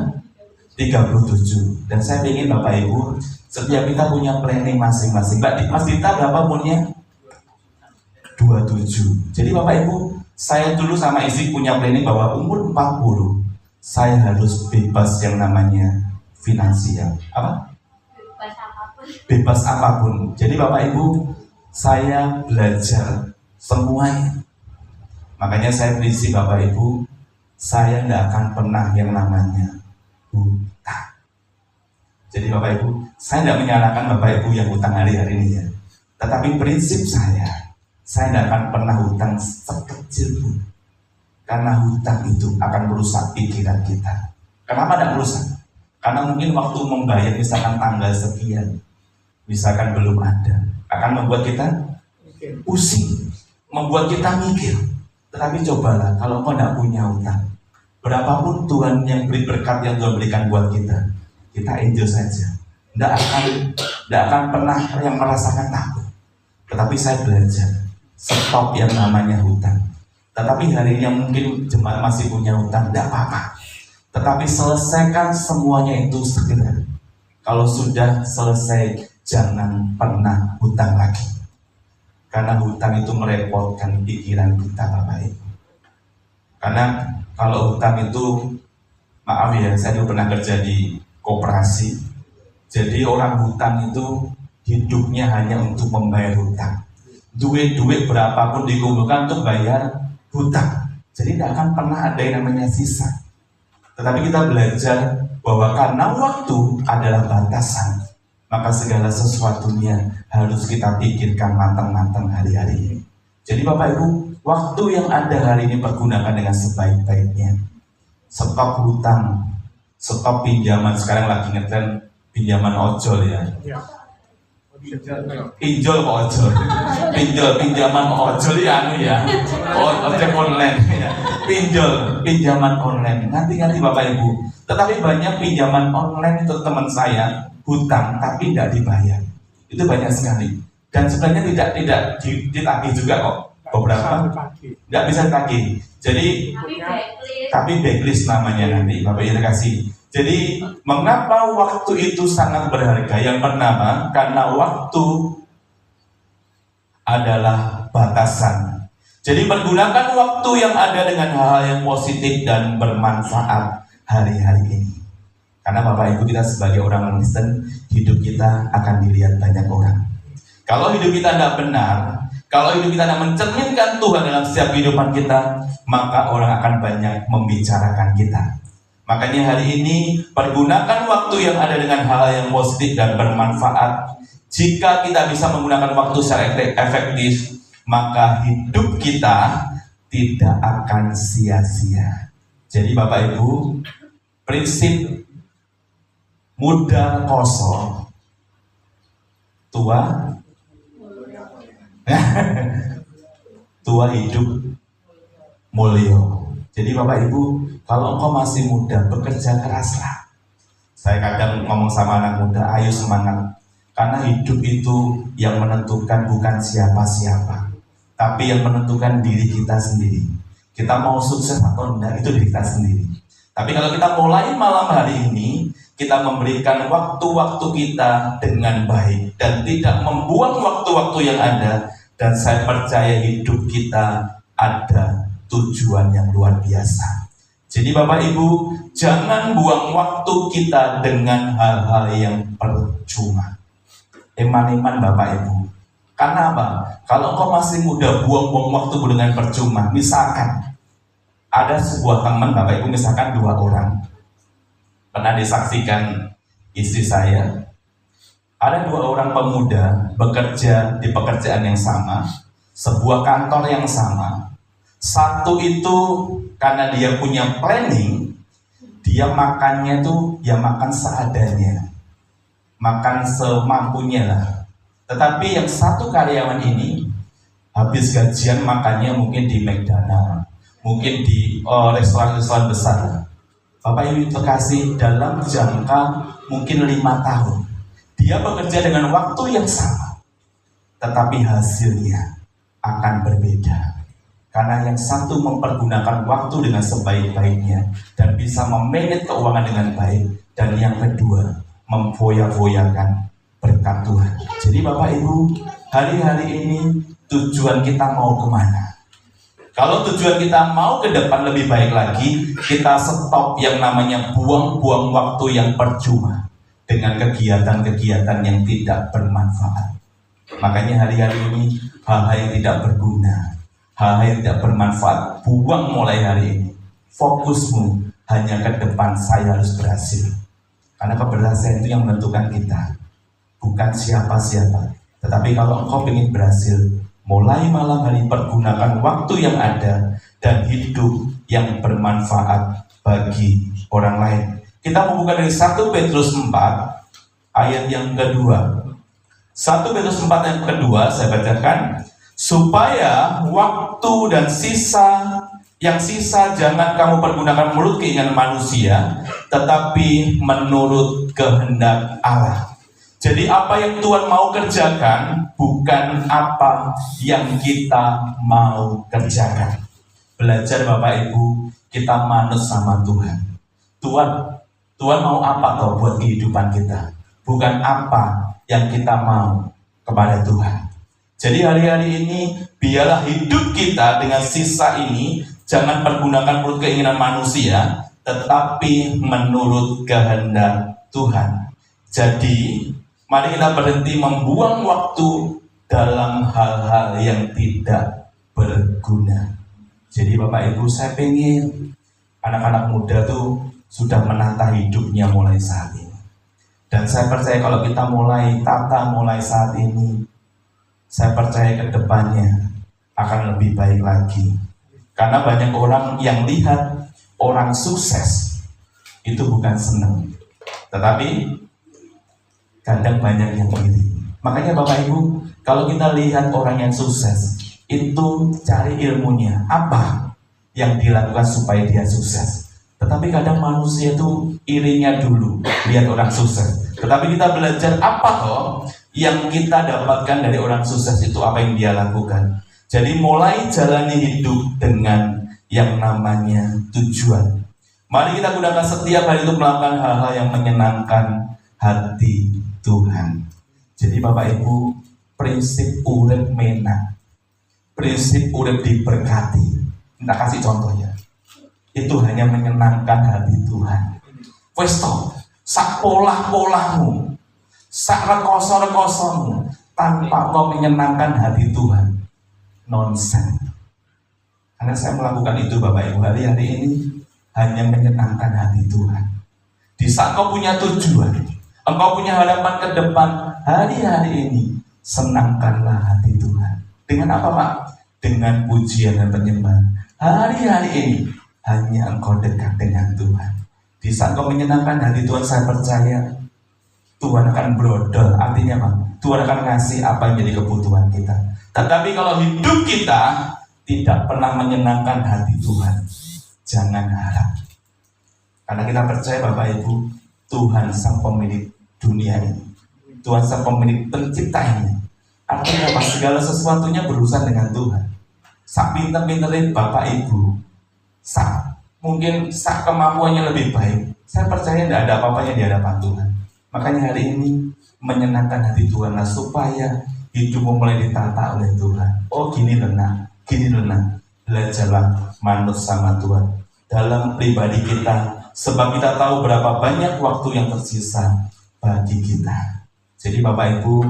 37. Dan saya ingin Bapak Ibu, setiap kita punya planning masing-masing. Mas Dita berapa umurnya? 27. Jadi Bapak Ibu, saya dulu sama istri punya planning bahwa umur 40 saya harus bebas yang namanya finansial. Apa? Bebas apapun. Jadi Bapak Ibu, saya belajar semuanya. Makanya saya prinsip Bapak Ibu, saya tidak akan pernah yang namanya hutang. Jadi Bapak Ibu, saya tidak menyalahkan Bapak Ibu yang hutang hari-hari ini ya. Tetapi prinsip saya tidak akan pernah hutang sekecil pun. Karena hutang itu akan merusak pikiran kita. Kenapa tidak merusak? Karena mungkin waktu membayar misalkan tanggal sekian, misalkan belum ada, akan membuat kita pusing, membuat kita mikir. Tetapi cobalah kalau kau tidak punya hutang, berapapun Tuhan yang beri berkat yang Tuhan berikan buat kita enjoy saja. Tidak akan pernah yang merasakan takut. Tetapi saya belajar stop yang namanya hutang. Tetapi hari ini yang mungkin jemaat masih punya hutang, tidak apa-apa. Tetapi selesaikan semuanya itu segera. Kalau sudah selesai, jangan pernah hutang lagi. Karena hutang itu merepotkan pikiran kita Bapak Ibu. Karena kalau hutang itu, maaf ya, saya dulu pernah kerja di koperasi. Jadi orang hutang itu hidupnya hanya untuk membayar hutang. Duit berapapun dikumpulkan untuk bayar hutang. Jadi tidak akan pernah ada yang namanya sisa. Tetapi kita belajar bahwa karena waktu adalah batasan, maka segala sesuatunya harus kita pikirkan matang-matang hari-hari ini. Jadi Bapak Ibu, waktu yang ada hari ini pergunakan dengan sebaik-baiknya. Stop hutang, stop pinjaman. Sekarang lagi ngetren pinjaman ojol ya. Pinjol kok ojol. Pinjaman ojol ya ojek online ya. Pinjaman online. Nanti Bapak Ibu. Tetapi banyak pinjaman online itu teman saya hutang tapi tidak dibayar. Itu banyak sekali. Dan sebenarnya tidak ditagih juga kok. Beberapa tidak bisa ditagih. Jadi tapi backlist namanya nanti Bapak Ibu kasih. Jadi mengapa waktu itu sangat berharga? Yang pertama, karena waktu adalah batasan. Jadi pergunakan waktu yang ada dengan hal-hal yang positif dan bermanfaat hari-hari ini. Karena Bapak Ibu, kita sebagai orang Kristen, hidup kita akan dilihat banyak orang. Kalau hidup kita tidak benar, kalau hidup kita tidak mencerminkan Tuhan dalam setiap kehidupan kita, maka orang akan banyak membicarakan kita. Makanya hari ini pergunakan waktu yang ada dengan hal yang positif dan bermanfaat. Jika kita bisa menggunakan waktu secara efektif, maka hidup kita tidak akan sia-sia. Jadi Bapak Ibu, prinsip muda kosong, tua tua hidup mulio. Jadi Bapak Ibu, kalau engkau masih muda, bekerja keraslah. Saya kadang ngomong sama anak muda, ayo semangat. Karena hidup itu yang menentukan bukan siapa-siapa, tapi yang menentukan diri kita sendiri. Kita mau sukses atau enggak, itu diri kita sendiri. Tapi kalau kita mulai malam hari ini, kita memberikan waktu-waktu kita dengan baik dan tidak membuang waktu-waktu yang ada, dan saya percaya hidup kita ada tujuan yang luar biasa. Jadi Bapak Ibu, jangan buang waktu kita dengan hal-hal yang percuma. Iman-iman Bapak Ibu. Karena apa? Kalau engkau masih muda, buang-buang waktu dengan percuma. Misalkan ada sebuah teman Bapak Ibu, misalkan 2 orang. Pernah disaksikan istri saya. Ada 2 orang pemuda bekerja di pekerjaan yang sama, sebuah kantor yang sama. Satu itu karena dia punya planning, dia makannya tuh ya makan seadanya, makan semampunya lah. Tetapi yang satu karyawan ini habis gajian makannya mungkin di McDonald, mungkin di restoran-restoran besar. Bapak Ibu kasih dalam jangka mungkin 5 tahun. Dia bekerja dengan waktu yang sama, tetapi hasilnya akan berbeda. Karena yang satu mempergunakan waktu dengan sebaik-baiknya dan bisa memanage keuangan dengan baik, dan yang kedua memfoya-foyakan berkat Tuhan. Jadi Bapak Ibu, hari-hari ini tujuan kita mau kemana? Kalau tujuan kita mau ke depan lebih baik lagi, kita stop yang namanya buang-buang waktu yang percuma dengan kegiatan-kegiatan yang tidak bermanfaat. Makanya hari-hari ini hal-hal yang tidak berguna, hal-hal yang tidak bermanfaat, buang mulai hari ini. Fokusmu hanya ke depan, saya harus berhasil. Karena keberhasilan itu yang menentukan kita, bukan siapa-siapa. Tetapi kalau engkau ingin berhasil, mulai malam hari pergunakan waktu yang ada dan hidup yang bermanfaat bagi orang lain. Kita membuka dari 1 Petrus 4 ayat yang kedua. 1 Petrus 4 ayat kedua saya bacakan. Supaya waktu dan yang sisa jangan kamu pergunakan menurut keinginan manusia, tetapi menurut kehendak Allah. Jadi apa yang Tuhan mau kerjakan bukan apa yang kita mau kerjakan. Belajar Bapak Ibu, kita manut sama Tuhan. Tuhan mau apa toh buat kehidupan kita, bukan apa yang kita mau kepada Tuhan. Jadi hari-hari ini biarlah hidup kita dengan sisa ini jangan pergunakan menurut keinginan manusia, tetapi menurut kehendak Tuhan. Jadi mari kita berhenti membuang waktu dalam hal-hal yang tidak berguna. Jadi Bapak Ibu, saya pengen anak-anak muda tuh sudah menata hidupnya mulai saat ini. Dan saya percaya kalau kita mulai tata mulai saat ini, saya percaya ke depannya akan lebih baik lagi. Karena banyak orang yang lihat orang sukses itu bukan senang, tetapi kadang banyak yang iri. Makanya Bapak Ibu, kalau kita lihat orang yang sukses, itu cari ilmunya, apa yang dilakukan supaya dia sukses. Tetapi kadang manusia itu irinya dulu, lihat orang sukses. Tetapi kita belajar apa toh yang kita dapatkan dari orang sukses itu, apa yang dia lakukan. Jadi mulai jalani hidup dengan yang namanya tujuan. Mari kita gunakan setiap hari untuk melakukan hal-hal yang menyenangkan hati Tuhan. Jadi Bapak Ibu, prinsip urip menak, prinsip urip diberkati. Kita kasih contohnya. Itu hanya menyenangkan hati Tuhan. Wes to, sak polah-polahmu, sak rekoso-rekosomu tanpa kau menyenangkan hati Tuhan. Nonsen. Karena saya melakukan itu Bapak Ibu hari-hari ini hanya menyenangkan hati Tuhan. Di saat kau punya tujuan, engkau punya harapan ke depan, hari-hari ini senangkanlah hati Tuhan. Dengan apa Pak? Dengan pujian dan penyembahan. Hari-hari ini hanya engkau dekat dengan Tuhan. Di saat kau menyenangkan hati Tuhan, saya percaya Tuhan akan brodol. Artinya apa? Tuhan akan ngasih apa yang jadi kebutuhan kita. Tetapi kalau hidup kita tidak pernah menyenangkan hati Tuhan, jangan harap. Karena kita percaya Bapak Ibu, Tuhan sang pemilik dunia ini, Tuhan sang pemilik pencipta ini. Artinya apa? Segala sesuatunya berurusan dengan Tuhan. Sak pinter-pinterin Bapak Ibu, mungkin sak kemampuannya lebih baik, saya percaya tidak ada apa-apanya di hadapan Tuhan. Makanya hari ini menyenangkan hati Tuhanlah supaya hidupmu mulai ditata oleh Tuhan. Oh gini lena, belajarlah manut sama Tuhan dalam pribadi kita, sebab kita tahu berapa banyak waktu yang tersisa bagi kita. Jadi Bapak Ibu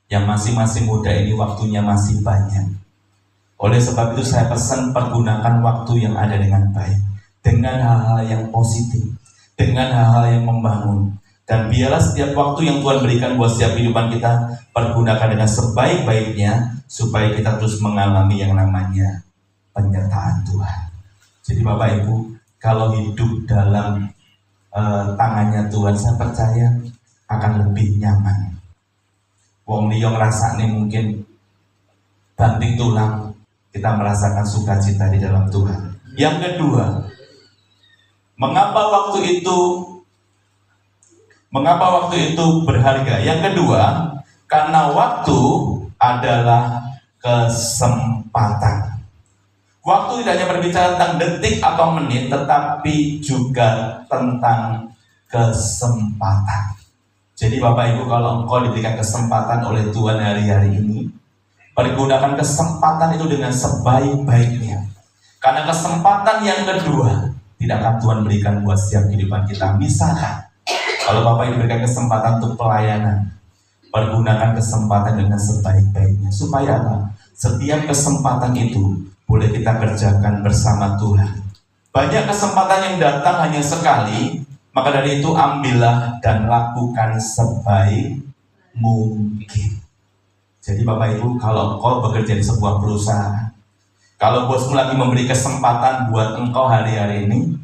yang masing-masing muda ini waktunya masih banyak. Oleh sebab itu saya pesan pergunakan waktu yang ada dengan baik, dengan hal-hal yang positif, dengan hal-hal yang membangun. Dan biarlah setiap waktu yang Tuhan berikan buat setiap kehidupan kita, pergunakan dengan sebaik-baiknya supaya kita terus mengalami yang namanya penyertaan Tuhan. Jadi Bapak Ibu, kalau hidup dalam tangannya Tuhan, saya percaya akan lebih nyaman. Wong liya ngrasakne mungkin banting tulang, kita merasakan sukacita di dalam Tuhan. Yang kedua, mengapa waktu itu berharga? Yang kedua, karena waktu adalah kesempatan. Waktu tidak hanya berbicara tentang detik atau menit, tetapi juga tentang kesempatan. Jadi Bapak Ibu, kalau engkau diberikan kesempatan oleh Tuhan hari-hari ini, pergunakan kesempatan itu dengan sebaik-baiknya. Karena kesempatan yang kedua tidak akan Tuhan berikan buat setiap kehidupan kita. Misalkan, kalau Bapak Ibu diberikan kesempatan untuk pelayanan, pergunakan kesempatan dengan sebaik-baiknya. Supaya apa? Setiap kesempatan itu boleh kita kerjakan bersama Tuhan. Banyak kesempatan yang datang hanya sekali, maka dari itu ambillah dan lakukan sebaik mungkin. Jadi Bapak Ibu, kalau engkau bekerja di sebuah perusahaan, kalau bosmu lagi memberi kesempatan buat engkau hari-hari ini,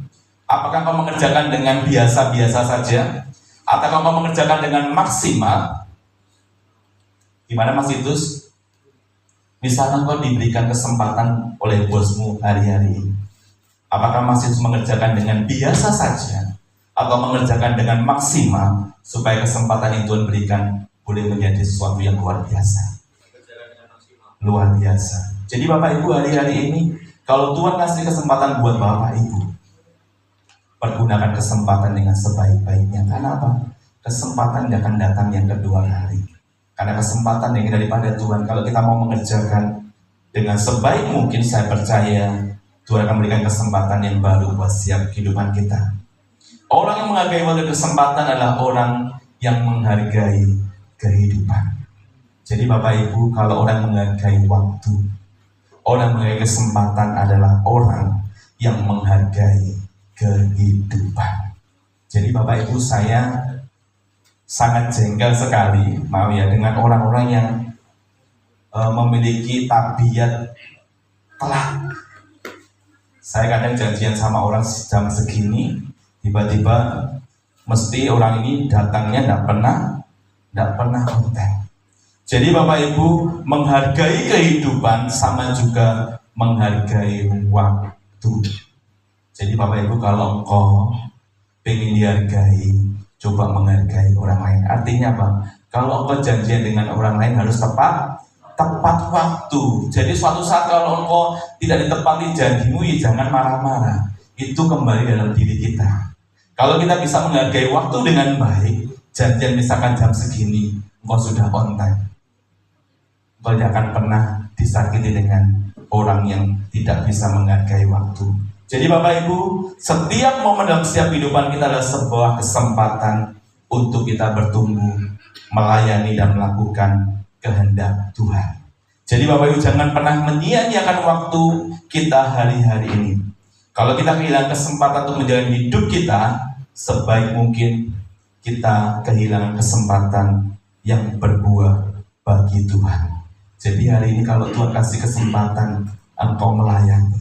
apakah kau mengerjakan dengan biasa-biasa saja? Atau kau mengerjakan dengan maksimal? Gimana Mas Titus? Misalnya kau diberikan kesempatan oleh bosmu hari-hari ini, apakah Mas Titus mengerjakan dengan biasa saja? Atau mengerjakan dengan maksimal supaya kesempatan yang Tuhan berikan boleh menjadi sesuatu yang luar biasa? Luar biasa. Jadi Bapak Ibu hari-hari ini, kalau Tuhan kasih kesempatan buat Bapak Ibu, pergunakan kesempatan dengan sebaik-baiknya. Karena apa? Kesempatan tidak akan datang yang kedua kali. Karena kesempatan yang daripada Tuhan, kalau kita mau mengerjakan dengan sebaik mungkin, saya percaya Tuhan akan memberikan kesempatan yang baru buat setiap kehidupan kita. Orang yang menghargai waktu kesempatan adalah orang yang menghargai kehidupan. Jadi Bapak Ibu, kalau orang menghargai waktu, orang menghargai kesempatan adalah orang yang menghargai kehidupan. Jadi Bapak Ibu, saya sangat jengkel sekali, mau ya, dengan orang-orang yang memiliki tabiat telat. Saya kadang janjian sama orang jam segini, tiba-tiba mesti orang ini datangnya tidak pernah konten. Jadi Bapak Ibu, menghargai kehidupan sama juga menghargai waktu. Jadi Bapak Ibu, kalau engkau pengen dihargai, coba menghargai orang lain. Artinya apa? Kalau engkau janjian dengan orang lain harus tepat waktu. Jadi suatu saat kalau engkau tidak ditepati janjimu, ya jangan marah-marah. itu kembali dalam diri kita. Kalau kita bisa menghargai waktu dengan baik, janjian misalkan jam segini, engkau sudah on time. Engkau tidak akan pernah disakiti dengan orang yang tidak bisa menghargai waktu. Jadi Bapak Ibu, setiap momen dalam setiap kehidupan kita adalah sebuah kesempatan untuk kita bertumbuh, melayani dan melakukan kehendak Tuhan. Jadi Bapak Ibu, jangan pernah menyia-nyiakan waktu kita hari-hari ini. Kalau kita kehilangan kesempatan untuk menjalani hidup kita, sebaik mungkin kita kehilangan kesempatan yang berbuah bagi Tuhan. Jadi hari ini kalau Tuhan kasih kesempatan engkau melayani,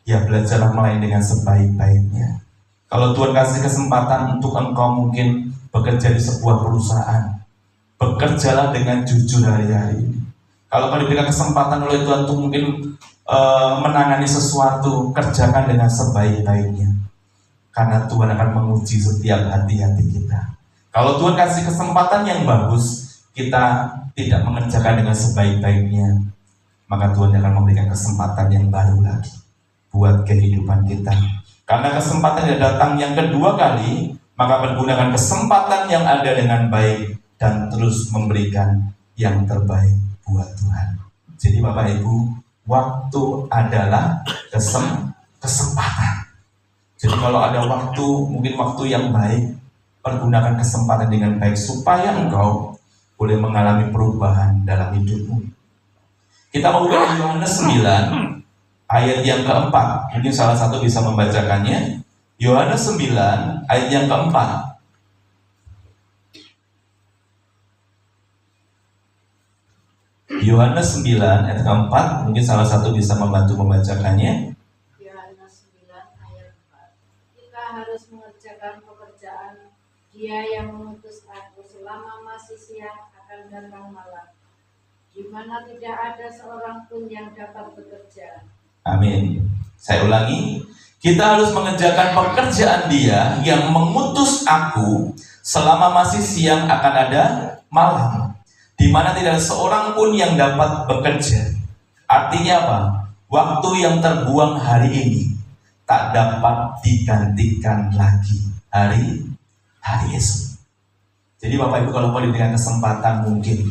ya belajarlah melayani dengan sebaik-baiknya. Kalau Tuhan kasih kesempatan untuk engkau mungkin bekerja di sebuah perusahaan, bekerjalah dengan jujur hari-hari ini. Kalau kau diberikan kesempatan oleh Tuhan untuk mungkin menangani sesuatu, kerjakan dengan sebaik-baiknya. Karena Tuhan akan menguji setiap hati-hati kita. Kalau Tuhan kasih kesempatan yang bagus, kita tidak mengerjakan dengan sebaik-baiknya, maka Tuhan akan memberikan kesempatan yang baru lagi buat kehidupan kita. Karena kesempatan yang datang yang kedua kali, maka pergunakan kesempatan yang ada dengan baik dan terus memberikan yang terbaik buat Tuhan. Jadi Bapak Ibu, waktu adalah kesempatan. Jadi kalau ada waktu, mungkin waktu yang baik, pergunakan kesempatan dengan baik supaya engkau boleh mengalami perubahan dalam hidupmu. Kita mau buka Yohanes 9 ayat yang keempat. Mungkin salah satu bisa membacakannya. Yohanes 9 ayat yang keempat. Yohanes 9 ayat keempat. Mungkin salah satu bisa membantu membacakannya. Yohanes 9 ayat 4. Kita harus mengerjakan pekerjaan Dia yang mengutus aku selama masih siang akan datang malam, di mana tidak ada seorang pun yang dapat bekerja. Amin. Saya ulangi, kita harus mengerjakan pekerjaan Dia yang mengutus aku selama masih siang akan ada malam, di mana tidak ada seorang pun yang dapat bekerja. Artinya apa? Waktu yang terbuang hari ini tak dapat digantikan lagi hari esok. Jadi Bapak Ibu, kalau mau diberikan kesempatan mungkin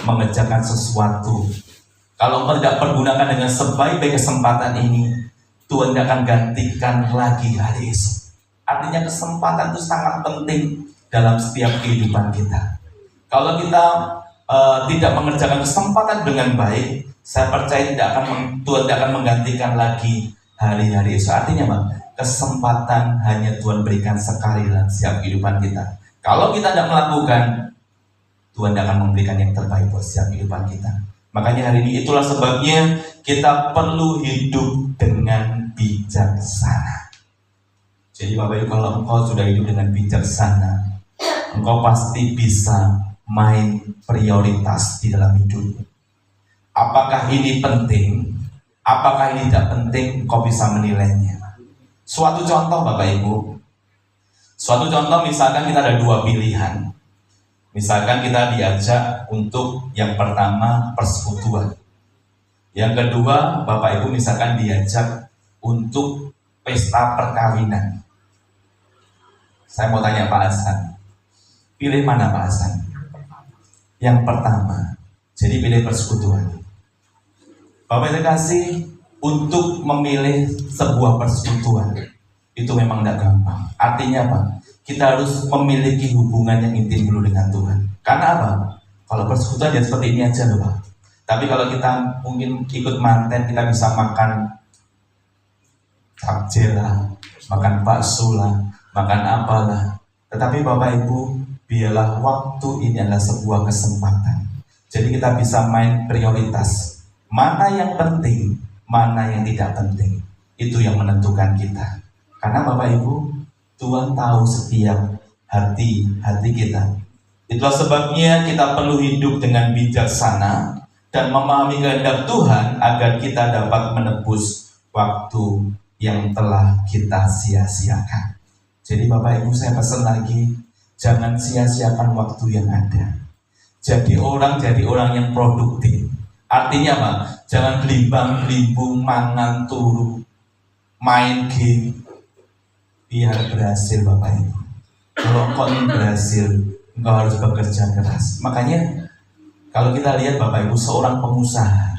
mengerjakan sesuatu, kalau engkau tidak pergunakan dengan sebaik-baik kesempatan ini, Tuhan tidak akan gantikan lagi hari esok. Artinya kesempatan itu sangat penting dalam setiap kehidupan kita. Kalau kita tidak mengerjakan kesempatan dengan baik, saya percaya Tuhan tidak akan menggantikan lagi hari-hari esok. Artinya apa? Kesempatan hanya Tuhan berikan sekali dalam setiap kehidupan kita. Kalau kita tidak melakukan, Tuhan tidak akan memberikan yang terbaik buat setiap kehidupan kita. Makanya hari ini itulah sebabnya kita perlu hidup dengan bijaksana. Jadi Bapak Ibu, kalau engkau sudah hidup dengan bijaksana, engkau pasti bisa main prioritas di dalam hidupmu. Apakah ini penting? Apakah ini tidak penting? Engkau bisa menilainya. Suatu contoh Bapak Ibu, suatu contoh misalkan kita ada dua pilihan. Misalkan kita diajak untuk yang pertama persekutuan, yang kedua Bapak Ibu misalkan diajak untuk pesta perkawinan. Saya mau tanya Pak Hasan, pilih mana Pak Hasan? Yang pertama, jadi pilih persekutuan. Bapak Ibu kasih, untuk memilih sebuah persekutuan itu memang tidak gampang. Artinya apa? Kita harus memiliki hubungan yang intim dulu dengan Tuhan. Karena apa? Kalau persekutuan ya seperti ini aja loh Pak. Tapi kalau kita mungkin ikut manten, kita bisa makan takjil lah, makan bakso lah, makan apalah. Tetapi Bapak Ibu, biarlah waktu ini adalah sebuah kesempatan. Jadi kita bisa main prioritas. Mana yang penting, mana yang tidak penting, itu yang menentukan kita. Karena Bapak Ibu, Tuhan tahu setiap hati kita. Itulah sebabnya kita perlu hidup dengan bijaksana dan memahami kehendak Tuhan agar kita dapat menebus waktu yang telah kita sia-siakan. Jadi Bapak Ibu, saya pesan lagi, jangan sia-siakan waktu yang ada. Jadi orang yang produktif. Artinya apa? Jangan gelimbang-gelimbung, mangan turu, main game, biar berhasil Bapak Ibu. Kalau engkau ingin berhasil, engkau harus bekerja keras. Makanya kalau kita lihat Bapak Ibu, seorang pengusaha,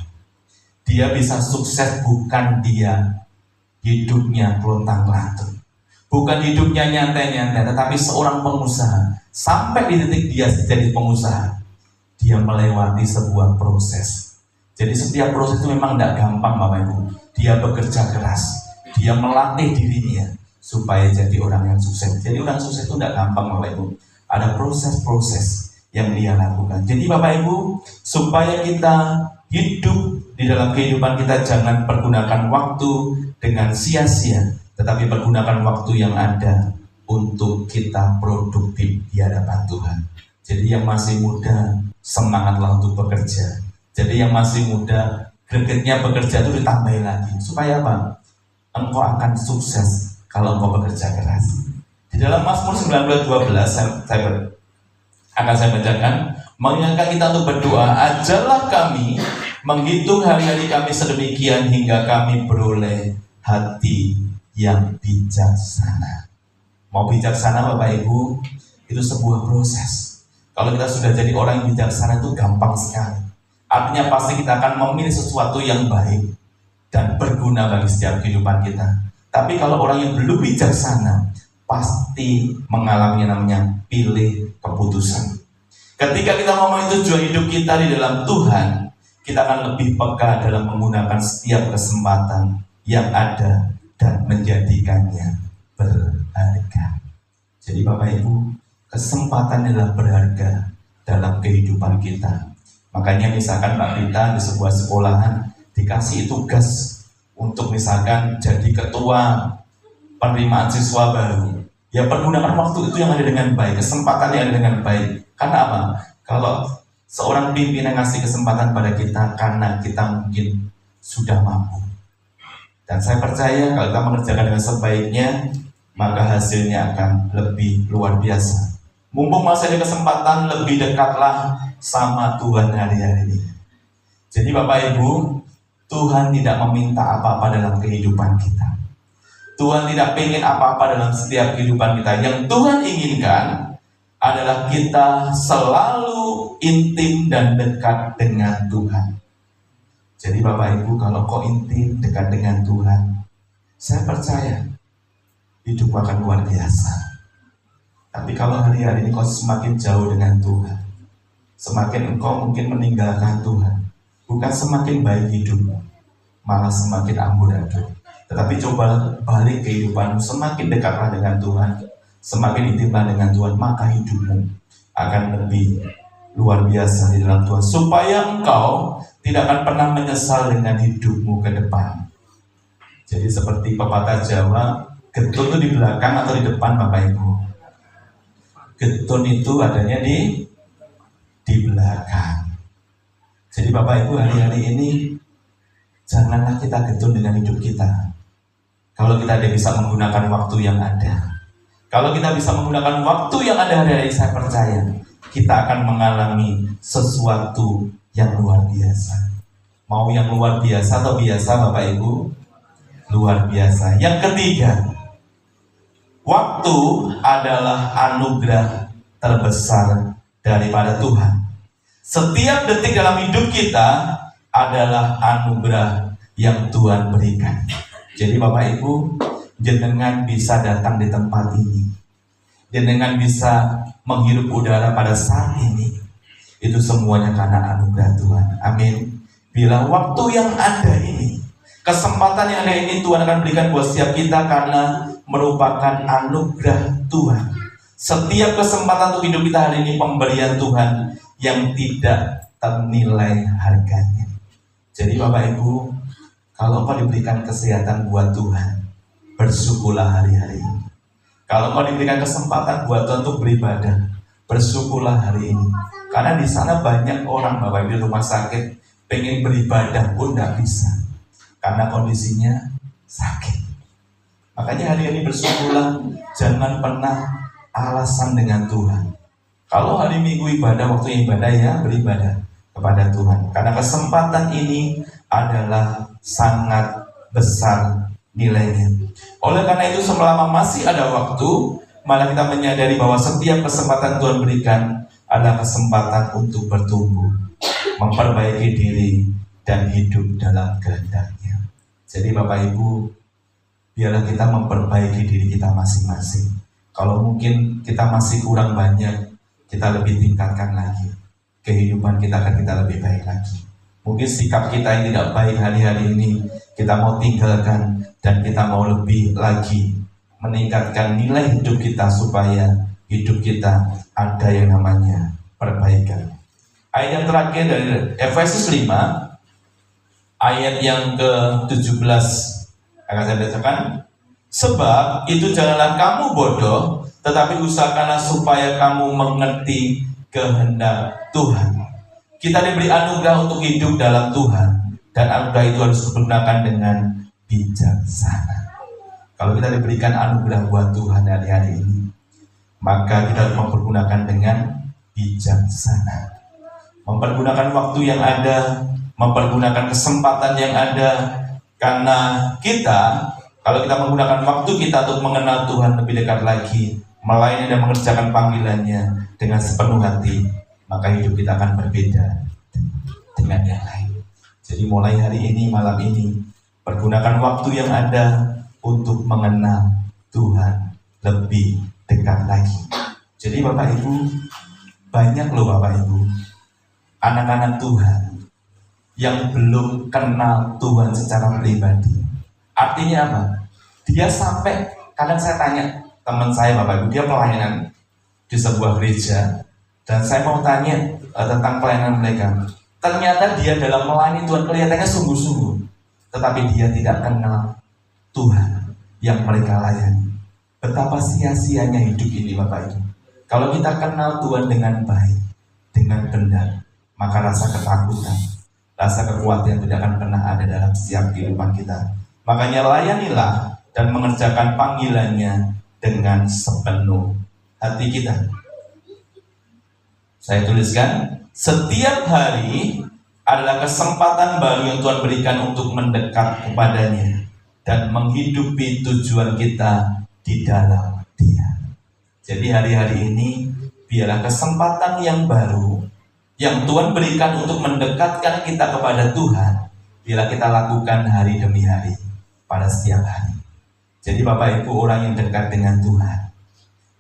dia bisa sukses bukan dia hidupnya kelontang-lantung, bukan hidupnya nyantai-nyantai, tetapi seorang pengusaha sampai di titik dia jadi pengusaha, dia melewati sebuah proses. Jadi setiap proses itu memang tidak gampang Bapak Ibu. Dia bekerja keras, dia melatih dirinya supaya jadi orang yang sukses. Jadi orang sukses itu tidak gampang Bapak Ibu. Ada proses-proses yang dia lakukan. Jadi Bapak Ibu, supaya kita hidup di dalam kehidupan kita, jangan pergunakan waktu dengan sia-sia, tetapi pergunakan waktu yang ada untuk kita produktif di hadapan Tuhan. Jadi yang masih muda, semangatlah untuk bekerja. Jadi yang masih muda, gregetnya bekerja itu ditambahin lagi. Supaya apa? Engkau akan sukses kalau engkau bekerja keras. Di dalam Mazmur 19:12 akan saya bacakan, mengingatkan kita untuk berdoa, ajarlah kami menghitung hari-hari kami sedemikian hingga kami beroleh hati yang bijaksana. Mau bijaksana Bapak Ibu, itu sebuah proses. Kalau kita sudah jadi orang yang bijaksana itu gampang sekali. Artinya pasti kita akan memilih sesuatu yang baik dan berguna bagi setiap kehidupan kita. Tapi kalau orang yang belum bijaksana, pasti mengalami yang namanya pilih keputusan. Ketika kita ngomongin tujuan hidup kita di dalam Tuhan, kita akan lebih peka dalam menggunakan setiap kesempatan yang ada dan menjadikannya berharga. Jadi Bapak Ibu, kesempatan adalah berharga dalam kehidupan kita. Makanya misalkan Mbak Rita di sebuah sekolahan dikasih tugas untuk misalkan jadi ketua penerimaan siswa baru, ya pergunakan waktu itu yang ada dengan baik, kesempatan yang ada dengan baik. Karena apa? Kalau seorang pimpinan ngasih kesempatan pada kita karena kita mungkin sudah mampu. Dan saya percaya kalau kita mengerjakan dengan sebaiknya, maka hasilnya akan lebih luar biasa. Mumpung masih ada kesempatan, lebih dekatlah sama Tuhan hari-hari ini. Jadi Bapak Ibu, Tuhan tidak meminta apa-apa dalam kehidupan kita. Tuhan tidak ingin apa-apa dalam setiap kehidupan kita. Yang Tuhan inginkan adalah kita selalu intim dan dekat dengan Tuhan. Jadi Bapak Ibu, kalau kau intim dekat dengan Tuhan, saya percaya hidup akan luar biasa. Tapi kalau hari-hari ini kau semakin jauh dengan Tuhan, semakin engkau mungkin meninggalkan Tuhan, bukan semakin baik hidupmu, malah semakin amburadul. Tetapi coba balik kehidupanmu, semakin dekatlah dengan Tuhan, semakin intimlah dengan Tuhan, maka hidupmu akan lebih luar biasa di dalam Tuhan, supaya engkau tidak akan pernah menyesal dengan hidupmu ke depan. Jadi seperti pepatah Jawa, getun itu di belakang atau di depan Bapak Ibu? Getun itu adanya di belakang. Jadi Bapak Ibu, hari-hari ini janganlah kita getun dengan hidup kita. Kalau kita bisa menggunakan waktu yang ada, kalau kita bisa menggunakan waktu yang ada hari-hari, saya percaya kita akan mengalami sesuatu yang luar biasa. Mau yang luar biasa atau biasa Bapak Ibu? Luar biasa. Yang ketiga, waktu adalah anugerah terbesar daripada Tuhan. Setiap detik dalam hidup kita adalah anugerah yang Tuhan berikan. Jadi Bapak Ibu, jenengan bisa datang di tempat ini, jenengan bisa menghirup udara pada saat ini, itu semuanya karena anugerah Tuhan. Amin. Bila waktu yang ada ini, kesempatan yang ada ini, Tuhan akan berikan buat setiap kita karena merupakan anugerah Tuhan. Setiap kesempatan untuk hidup kita hari ini pemberian Tuhan yang tidak ternilai harganya. Jadi Bapak Ibu, kalau kau diberikan kesehatan buat Tuhan, bersyukurlah hari-hari ini. Kalau kau diberikan kesempatan buat Tuhan untuk beribadah, bersyukurlah hari ini. Karena di sana banyak orang Bapak Ibu di rumah sakit pengen beribadah pun tidak bisa karena kondisinya sakit. Makanya hari ini bersyukurlah, jangan pernah alasan dengan Tuhan. Kalau hari Minggu ibadah, waktu ibadah ya beribadah kepada Tuhan. Karena kesempatan ini adalah sangat besar nilainya. Oleh karena itu, selama masih ada waktu, malah kita menyadari bahwa setiap kesempatan Tuhan berikan adalah kesempatan untuk bertumbuh, memperbaiki diri, dan hidup dalam kehendak-Nya. Jadi Bapak Ibu, biarlah kita memperbaiki diri kita masing-masing. Kalau mungkin kita masih kurang banyak, kita lebih tingkatkan lagi. Kehidupan kita akan kita lebih baik lagi. Mungkin sikap kita yang tidak baik hari-hari ini, kita mau tinggalkan, dan kita mau lebih lagi meningkatkan nilai hidup kita supaya hidup kita ada yang namanya perbaikan. Ayat yang terakhir dari Efesus 5, ayat yang ke-17 akan saya bacakan. Sebab itu janganlah kamu bodoh, tetapi usahakanlah supaya kamu mengerti kehendak Tuhan. Kita diberi anugerah untuk hidup dalam Tuhan, dan anugerah itu harus digunakan dengan bijaksana. Kalau kita diberikan anugerah buat Tuhan hari-hari ini, maka kita harus mempergunakan dengan bijaksana. Mempergunakan waktu yang ada, mempergunakan kesempatan yang ada, karena kita, kalau kita menggunakan waktu kita untuk mengenal Tuhan lebih dekat lagi, melayani dan mengerjakan panggilannya dengan sepenuh hati, maka hidup kita akan berbeda dengan yang lain. Jadi mulai hari ini, malam ini, pergunakan waktu yang ada untuk mengenal Tuhan lebih dekat lagi. Jadi Bapak Ibu, banyak loh Bapak Ibu, anak-anak Tuhan yang belum kenal Tuhan secara pribadi. Artinya apa? Dia sampai, kadang saya tanya teman saya Bapak Ibu, dia pelayanan di sebuah gereja, dan saya mau tanya tentang pelayanan mereka. Ternyata dia dalam melayani Tuhan kelihatannya sungguh-sungguh, tetapi dia tidak kenal Tuhan yang mereka layani. Betapa sia-sianya hidup ini Bapak Ibu. Kalau kita kenal Tuhan dengan baik, dengan benar, maka rasa ketakutan, rasa kekhawatiran tidak akan pernah ada dalam setiap kehidupan kita. Makanya layanilah dan mengerjakan panggilannya dengan sepenuh hati kita. Saya tuliskan, setiap hari adalah kesempatan baru yang Tuhan berikan untuk mendekat kepadanya dan menghidupi tujuan kita di dalam Dia. Jadi hari-hari ini biarlah kesempatan yang baru yang Tuhan berikan untuk mendekatkan kita kepada Tuhan, biarlah kita lakukan hari demi hari, pada setiap hari. Jadi Bapak Ibu, orang yang dekat dengan Tuhan,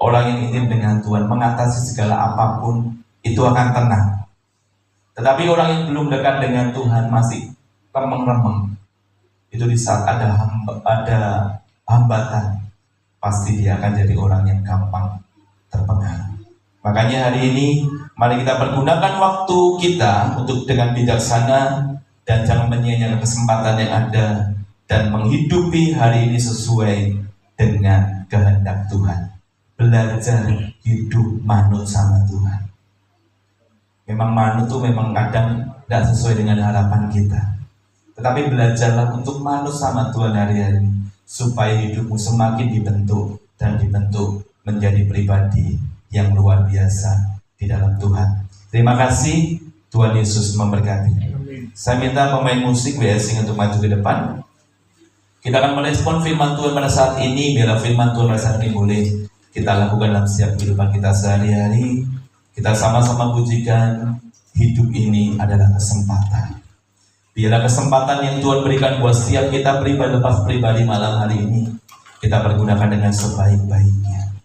orang yang intim dengan Tuhan, mengatasi segala apapun, itu akan tenang. Tetapi orang yang belum dekat dengan Tuhan masih remeng-remeng, itu di saat ada hambatan, pasti dia akan jadi orang yang gampang terpengaruh. Makanya hari ini mari kita pergunakan waktu kita untuk dengan bijaksana, dan jangan menyia-nyiakan kesempatan yang ada, dan menghidupi hari ini sesuai dengan kehendak Tuhan. Belajar hidup manut sama Tuhan. Memang manut itu memang kadang tidak sesuai dengan harapan kita, tetapi belajarlah untuk manut sama Tuhan hari-hari, supaya hidupmu semakin dibentuk dan dibentuk menjadi pribadi yang luar biasa di dalam Tuhan. Terima kasih, Tuhan Yesus memberkati. Saya minta pemain musik WSing untuk maju ke depan. Kita akan merespon firman Tuhan pada saat ini. Biarlah firman Tuhan pada saat ini boleh kita lakukan dalam setiap kehidupan kita sehari-hari. Kita sama-sama pujikan, hidup ini adalah kesempatan. Biarlah kesempatan yang Tuhan berikan buat setiap kita pribadi lepas pribadi malam hari ini, kita pergunakan dengan sebaik-baiknya.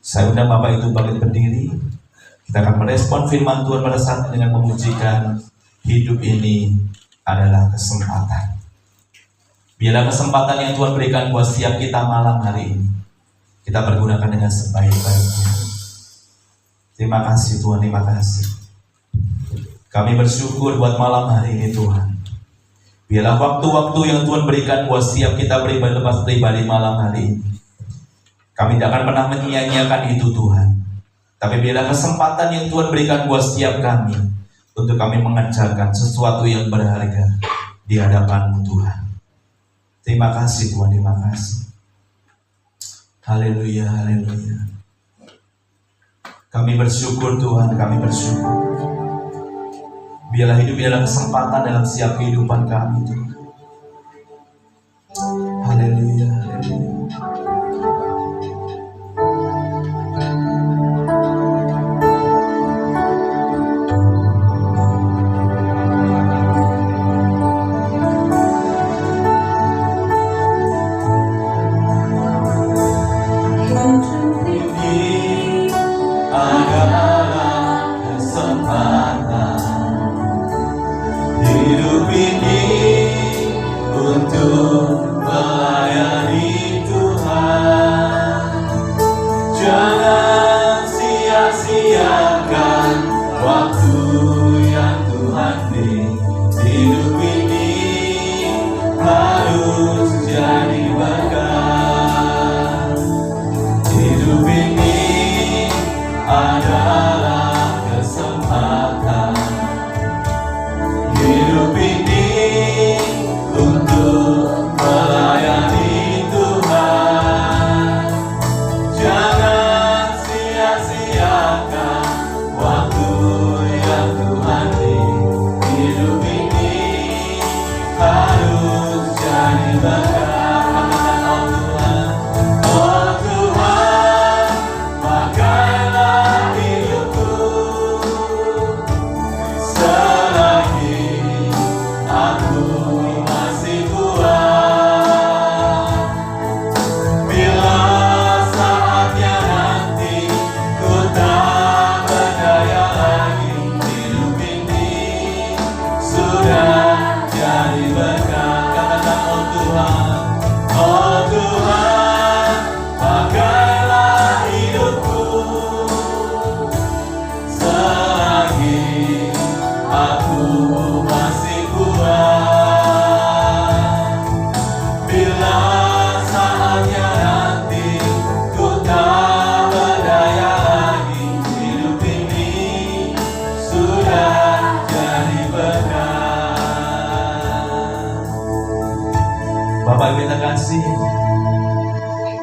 Saya undang Bapak itu bangkit berdiri. Kita akan merespon firman Tuhan pada saat dengan memujikan, hidup ini adalah kesempatan. Biarlah kesempatan yang Tuhan berikan buat setiap kita malam hari ini, kita pergunakan dengan sebaik-baiknya. Terima kasih Tuhan, terima kasih. Kami bersyukur buat malam hari ini Tuhan. Biarlah waktu-waktu yang Tuhan berikan buat setiap kita pribadi lepas pribadi malam hari ini, kami tidak akan pernah menyia-nyiakan itu Tuhan. Tapi biarlah kesempatan yang Tuhan berikan buat setiap kami, untuk kami mengerjakan sesuatu yang berharga di hadapan-Mu Tuhan. Terima kasih Tuhan, terima kasih. Haleluya, haleluya. Kami bersyukur Tuhan, kami bersyukur. Biarlah hidup adalah kesempatan dalam setiap kehidupan kami Tuhan. Haleluya.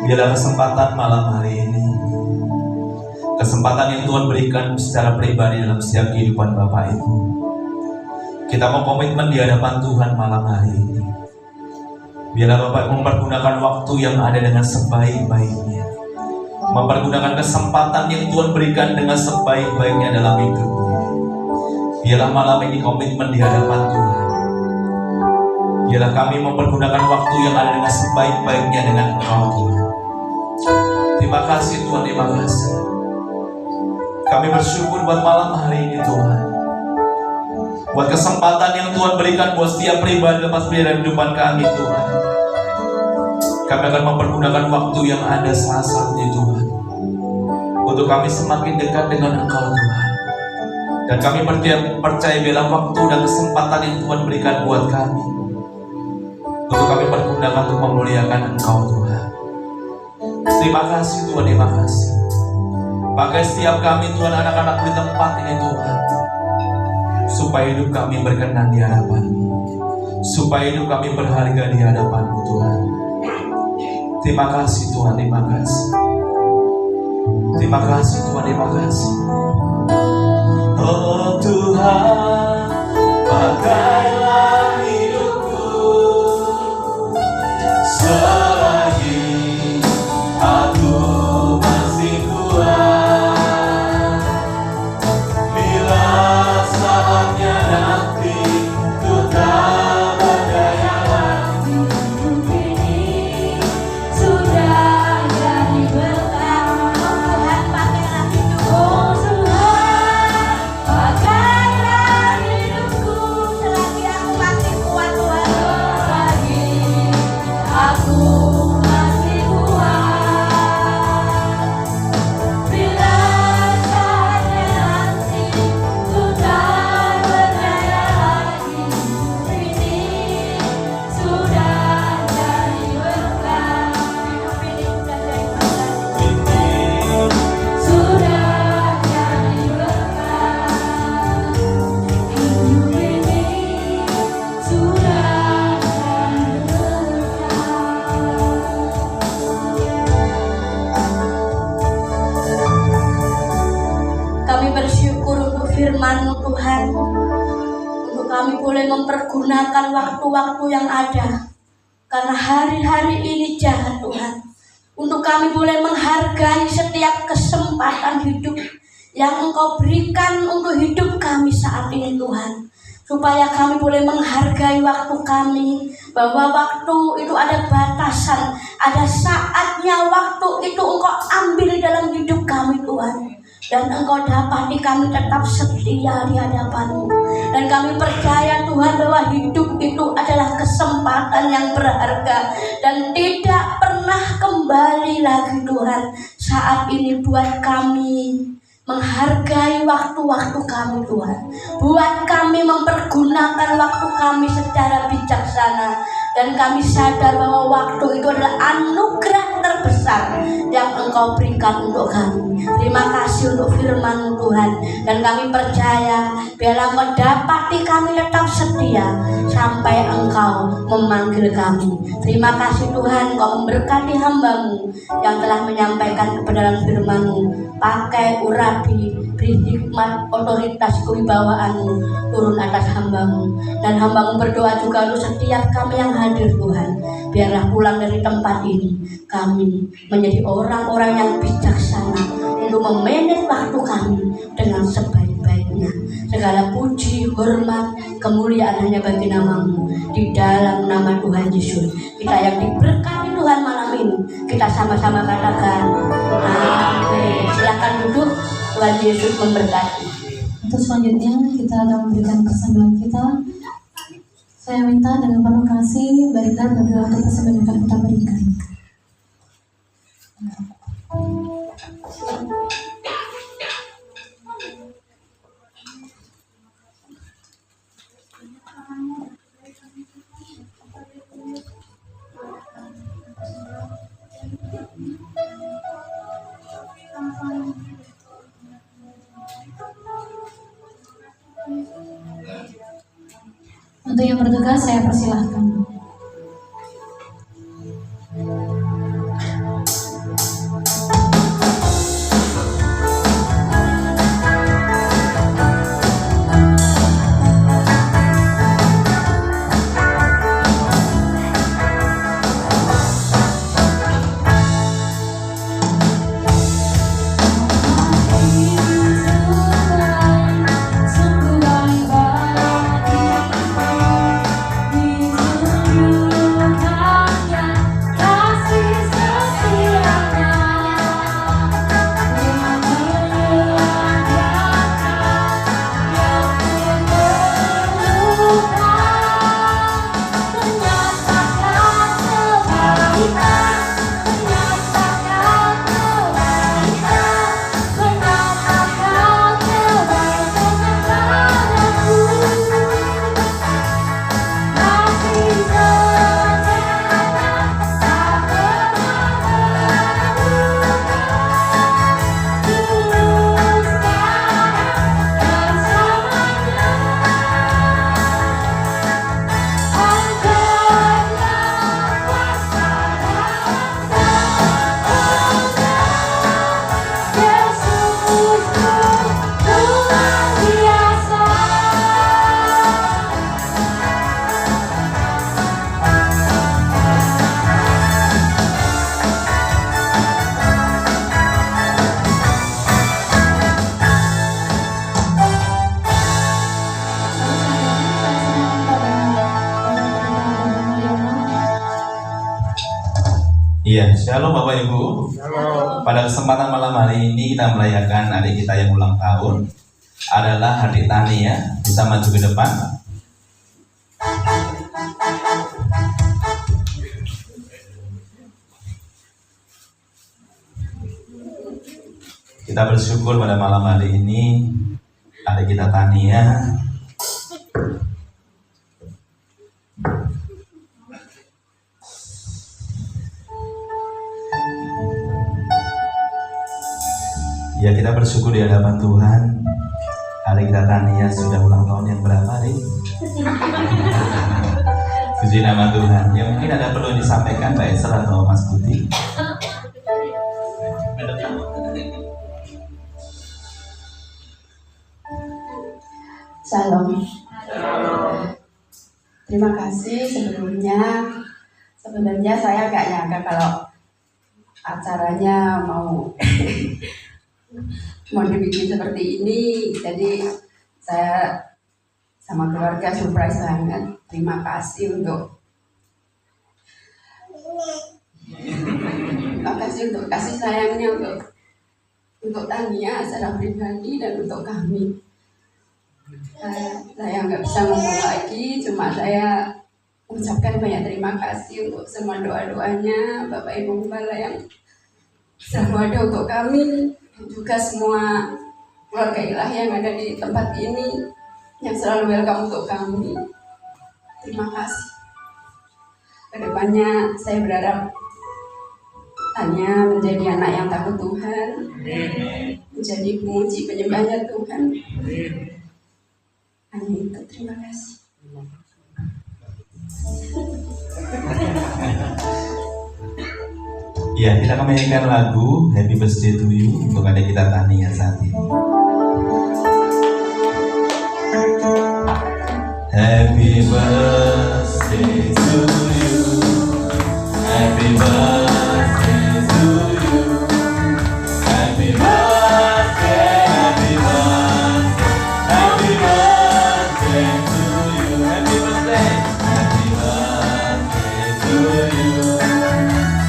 Biarlah kesempatan malam hari ini, kesempatan yang Tuhan berikan secara pribadi dalam setiap kehidupan Bapak Ibu, kita mau komitmen di hadapan Tuhan malam hari ini. Biarlah Bapak mempergunakan waktu yang ada dengan sebaik-baiknya, mempergunakan kesempatan yang Tuhan berikan dengan sebaik-baiknya dalam hidupmu. Biarlah malam ini komitmen di hadapan Tuhan. Biarlah kami mempergunakan waktu yang ada dengan sebaik-baiknya dengan Engkau Tuhan. Terima kasih Tuhan, terima kasih. Kami bersyukur buat malam hari ini Tuhan, buat kesempatan yang Tuhan berikan buat setiap pribadi lepas dalam kehidupan kami Tuhan. Kami akan mempergunakan waktu yang ada saat-saat ini Tuhan, untuk kami semakin dekat dengan Engkau Tuhan. Dan kami percaya bila waktu dan kesempatan yang Tuhan berikan buat kami, untuk kami pergunakan untuk memuliakan Engkau Tuhan. Terima kasih Tuhan, terima kasih. Pakai setiap kami Tuhan, anak-anak di tempat ini Tuhan, supaya hidup kami berkenan di hadapan-Mu, supaya hidup kami berharga di hadapan-Mu Tuhan. Terima kasih Tuhan, terima kasih. Terima kasih Tuhan, terima kasih. Oh Tuhan, pakailah hidupku selagi aku masih kuat. Bila saatnya nanti ku tak berdaya lagi, hidup ini sudah jadi berkah. Tuhan pakailah hidupku. Oh Tuhan, pakailah hidupku selagi aku masih kuat Tuhan. Selagi aku masih kuat. Bila saatnya nanti ku tak berdaya lagi, hidup ini sudah jadi berkah. Hidup ini sudah jadi berkah. Hidup ini sudah jadi berkah. Kami bersyukur untuk firman-Mu Tuhan, untuk kami boleh mempergunakan waktu-waktu yang ada, karena hari-hari ini jahat Tuhan. Untuk kami boleh menghargai setiap kesempatan hidup yang Engkau berikan untuk hidup kami saat ini Tuhan, supaya kami boleh menghargai waktu kami, bahwa waktu itu ada batasan, ada saatnya waktu itu Engkau ambil dalam hidup kami Tuhan. Dan Engkau dapati kami tetap setia di hadapan-Mu. Dan kami percaya Tuhan bahwa hidup itu adalah kesempatan yang berharga dan tidak pernah kembali lagi Tuhan. Saat ini buat kami menghargai waktu-waktu kami Tuhan, buat kami mempergunakan waktu kami secara bijaksana. Dan kami sadar bahwa waktu itu adalah anugerah terbesar yang Engkau berikan untuk kami. Terima kasih untuk firman-Mu Tuhan. Dan kami percaya biarlah Engkau dapati kami tetap setia sampai Engkau memanggil kami. Terima kasih Tuhan, Engkau memberkati hamba-Mu yang telah menyampaikan kebenaran firman-Mu. Pakai urapi, beri hikmat, otoritas, kewibawaan-Mu turun atas hamba-Mu. Dan hamba-Mu berdoa juga untuk setiap kami yang hadir Tuhan. Biarlah pulang dari tempat ini kami menjadi orang-orang yang bijaksana untuk memanage waktu kami dengan sebaik-baiknya. Segala puji, hormat, kemuliaan hanya bagi nama-Mu. Di dalam nama Tuhan Yesus, kita yang diberkati Tuhan malam ini, kita sama-sama katakan amin. Silakan duduk. Tuhan Yesus memberkati. Untuk selanjutnya kita akan memberikan persembahan kita. Saya minta dengan penuh kasih Baiklah berdoa untuk persembahan yang akan kita berikan. Untuk yang bertugas saya persilahkan. Iya, shalom Bapak Ibu. Pada kesempatan malam hari ini kita merayakan adik kita yang ulang tahun adalah adik Tani ya. Bisa maju ke depan. Kita bersyukur pada malam hari ini adik kita Tani ya. Ya, kita bersyukur di hadapan Tuhan. Hari kita Tania sudah ulang tahun yang berapa, Ri? Puji nama Tuhan. Ya, mungkin ada perlu disampaikan Mbak Esther atau Mas Budi. Shalom. Terima kasih sebelumnya. Sebenarnya saya nggak nyangka kalau acaranya mau dibikin seperti ini. Jadi saya sama keluarga surprise banget. Terima kasih untuk kasih sayangnya untuk Tania secara pribadi dan untuk kami. Saya nggak bisa ngomong lagi, cuma saya ucapkan banyak terima kasih untuk semua doa-doanya Bapak Ibu Gembala yang selalu ada untuk kami, dan juga semua keluarga ilahi yang ada di tempat ini yang selalu welcome untuk kami. Terima kasih. Kedepannya saya berharap Tania menjadi anak yang takut Tuhan, menjadi pemuji penyembahnya Tuhan. Hanya itu, terima kasih. Ya, kita akan menyanyikan lagu Happy Birthday to You untuk adik kita Tania saat ini. Happy birthday to you. Happy birthday to you. Happy birthday, happy birthday, happy birthday to you. Happy birthday, happy birthday to you.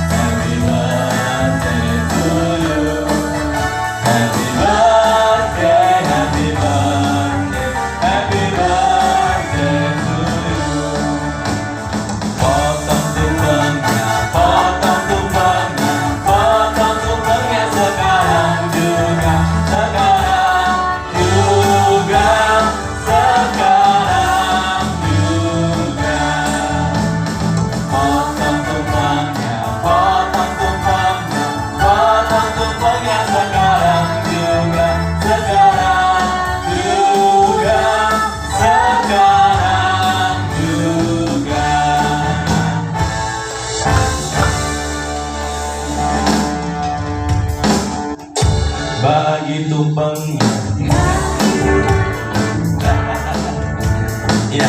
Happy birthday to you. Happy birthday, happy birthday, happy birthday to you. Potong tumpengnya, potong tumpengnya, potong tumpengnya sekarang juga, sekarang juga, sekarang juga. Potong tumpengnya, potong tumpengnya, potong tumpengnya sekarang juga, sekarang juga, sekarang juga. Bagi tumpengnya. Iya,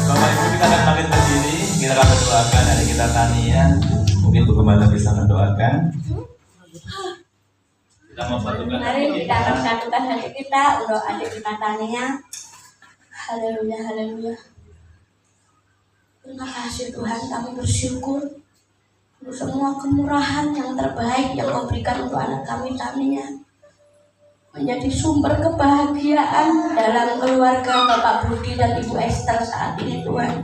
Bapak Ibu kita akan makin berdiri. Kita akan mendoakan adik kita Tania. Mungkin Bu Gembala bisa mendoakan. Kita mau satukan. Mari kita akan satukan hati kita untuk adik kita Tania. Haleluya, haleluya. Terima kasih Tuhan, kami bersyukur untuk semua kemurahan yang terbaik yang Kau berikan untuk anak kami Tania. Menjadi sumber kebahagiaan dalam keluarga Bapak Budi dan Ibu Esther saat ini Tuhan.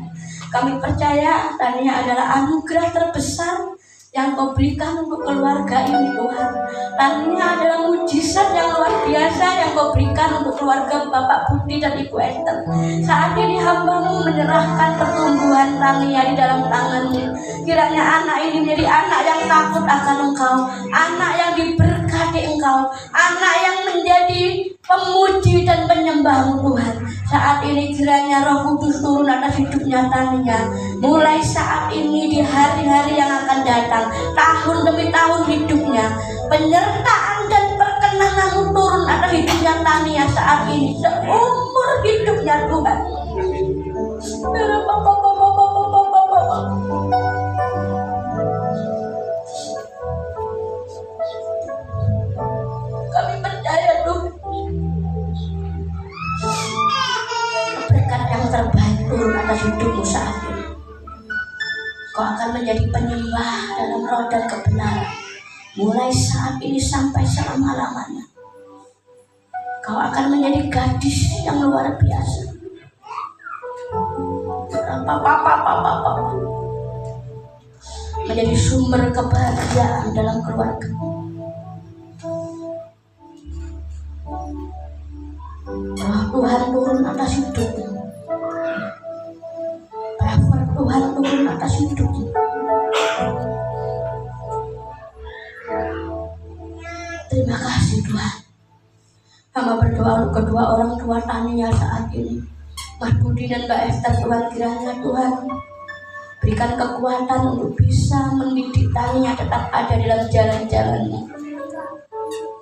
Kami percaya Tania adalah anugerah terbesar yang Kau berikan untuk keluarga ini Tuhan. Tania adalah mujizat yang luar biasa yang Kau berikan untuk keluarga Bapak Budi dan Ibu Esther. Saat ini hamba-Mu menyerahkan pertumbuhan Tania di dalam tangan-Mu. Kiranya anak ini menjadi anak yang takut akan Engkau, anak yang diberkati Engkau, anak yang menjadi pemuji dan penyembah-Mu Tuhan. Saat ini kiranya Roh Kudus turun atas hidupnya Tania. Mulai saat ini di hari-hari yang akan datang, tahun demi tahun hidupnya, penyertaan dan perkenan-Mu turun atas hidupnya Tania saat ini seumur hidupnya Tuhan. Kami percaya Tuhan, berkat yang terbaik turun atas hidupmu saat ini. Kau akan menjadi penyembah dalam roh dan kebenaran. Mulai saat ini sampai selama-lamanya. Kau akan menjadi gadis yang luar biasa. Menjadi sumber kebahagiaan dalam keluarga. Roh Tuhan turun atas hidupmu. Power Tuhan turun atas hidupmu. Terima kasih Tuhan. Hamba berdoa untuk kedua orang tua Tania saat ini, Mas Budi dan Mbak Esther. Tuhan, kiranya Tuhan berikan kekuatan untuk bisa mendidik Tania tetap ada dalam jalan-jalanmu.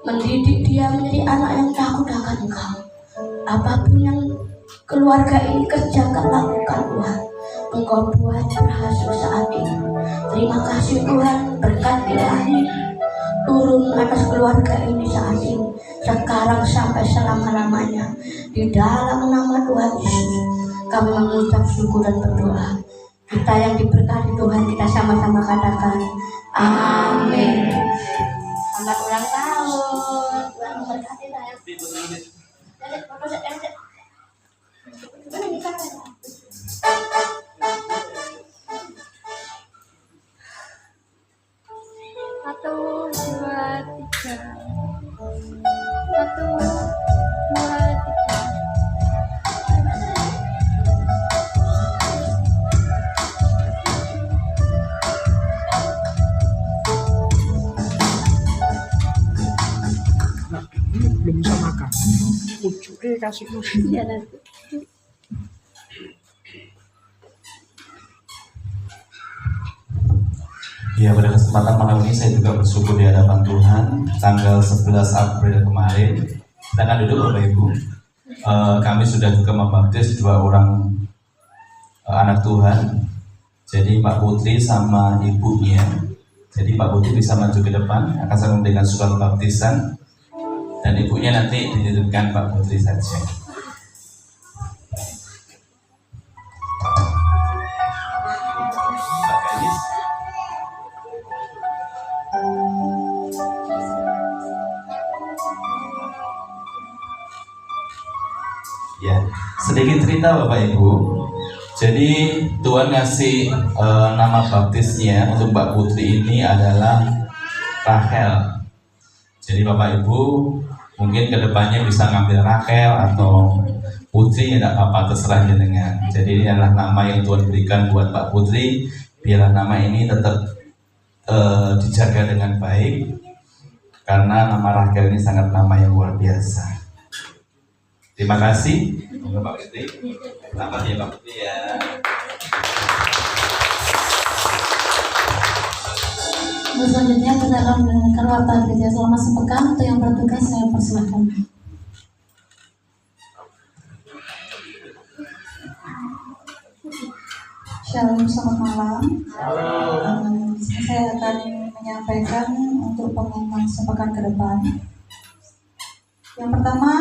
Mendidik dia menjadi anak yang takut akan Engkau. Apapun yang keluarga ini kerjakan, lakukan Tuhan. Engkau buat berhasil saat ini. Terima kasih Tuhan, berkat ilahi turun atas keluarga ini saat ini, sekarang sampai selama-lamanya. Di dalam nama Tuhan Yesus kami mengucap syukur dan berdoa. Kita yang diberkati Tuhan, kita sama-sama katakan amin. Selamat ulang tahun. Tuhan memberkati saya. Satu, dua, tiga. Satu, dua, tiga. Belum bisa makan. Ujungnya kasih nasi. Iya nanti. Ya, pada kesempatan malam ini saya juga bersyukur di hadapan Tuhan. Tanggal 11 April kemarin, silakan duduk Bapak Ibu. Kami sudah juga membaptis 2 orang anak Tuhan. Jadi Pak Putri sama ibunya. Jadi Pak Putri bisa maju ke depan, akan saya memberikan surat baptisan. Dan ibunya nanti dititipkan Pak Putri saja. Ya, sedikit cerita Bapak Ibu. Jadi Tuhan ngasih nama baptisnya untuk Mbak Putri ini adalah Rachel. Jadi Bapak Ibu mungkin kedepannya bisa ngambil Rachel atau Putri, ya tidak apa-apa, terserah jenengan. Jadi ini adalah nama yang Tuhan berikan buat Mbak Putri, biarlah nama ini tetap dijaga dengan baik, karena nama Rachel ini sangat nama yang luar biasa. Terima kasih. Semoga Pak Putri. Selamat ya Pak Putri ya. Selanjutnya kita akan mendengarkan warta gereja selama sepekan. Untuk yang bertugas saya persilahkan. Shalom, selamat malam. Saya akan menyampaikan untuk pengumuman sepekan ke depan. Yang pertama,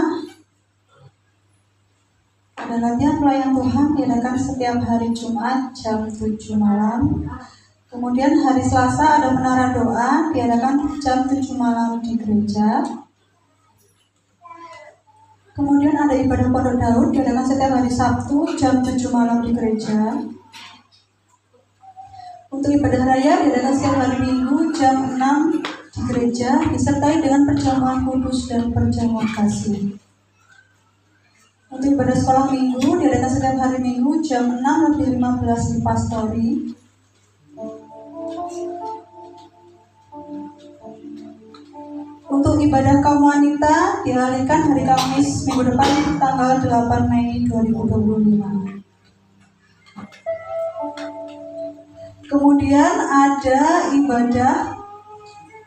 ada latihan pelayan Tuhan diadakan setiap hari Jumat jam 7 malam. Kemudian hari Selasa ada menara doa diadakan jam 7 malam di gereja. Kemudian ada ibadah pondok Daud diadakan setiap hari Sabtu jam 7 malam di gereja. Untuk ibadah raya diadakan setiap hari Minggu jam 6 di gereja, disertai dengan perjamuan kudus dan perjamuan kasih. Untuk ibadah sekolah minggu diadakan setiap hari Minggu jam 6:15 di Pastori. Untuk ibadah kaum wanita dialihkan hari Kamis minggu depan tanggal 8 Mei 2025. Kemudian ada ibadah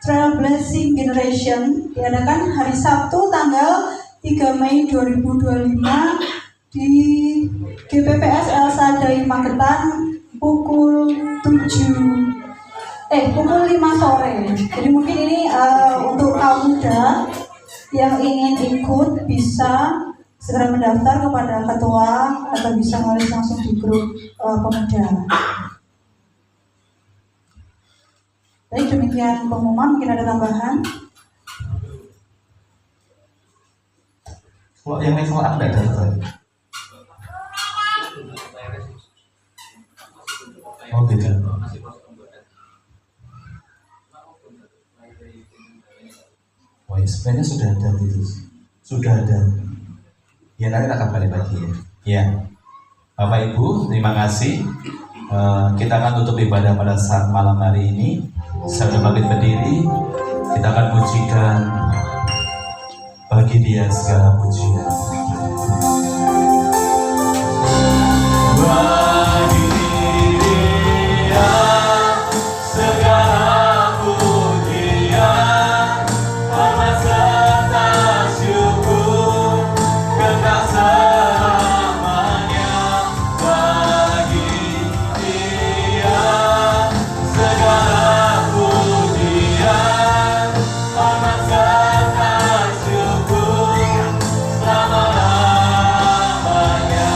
Trailblazing Generation diadakan hari Sabtu tanggal 3 Mei 2025 di GPPS El Sadai Magetan pukul 5 sore. Jadi mungkin ini untuk kaum muda yang ingin ikut bisa segera mendaftar kepada ketua atau bisa nulis langsung di grup pemuda. Baik, demikian pengumuman. Mungkin ada tambahan. Kalau yang level A ada daftar. Oh gitu. Oh ya, sebenarnya sudah ada itu. Sudah ada. Ya nanti akan balik lagi ya. Ya. Bapak Ibu, terima kasih. Kita akan tutup ibadah pada saat malam hari ini. Saya sudah bangkit berdiri. Kita akan pujikan bagi Dia segala pujian. Bagi Dia segala pujian, hormat serta syukur kekal selamanya. Bagi Dia segala pujian, hormat serta syukur selama-lamanya.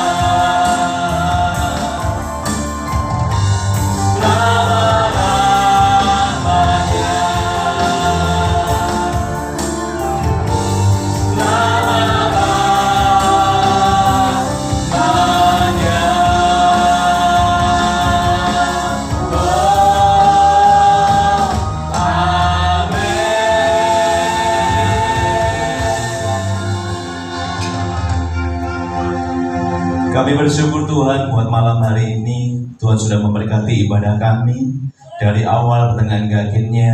Kami bersyukur Tuhan buat malam hari ini. Tuhan sudah memberkati ibadah kami dari awal pertengahan hingga akhirnya.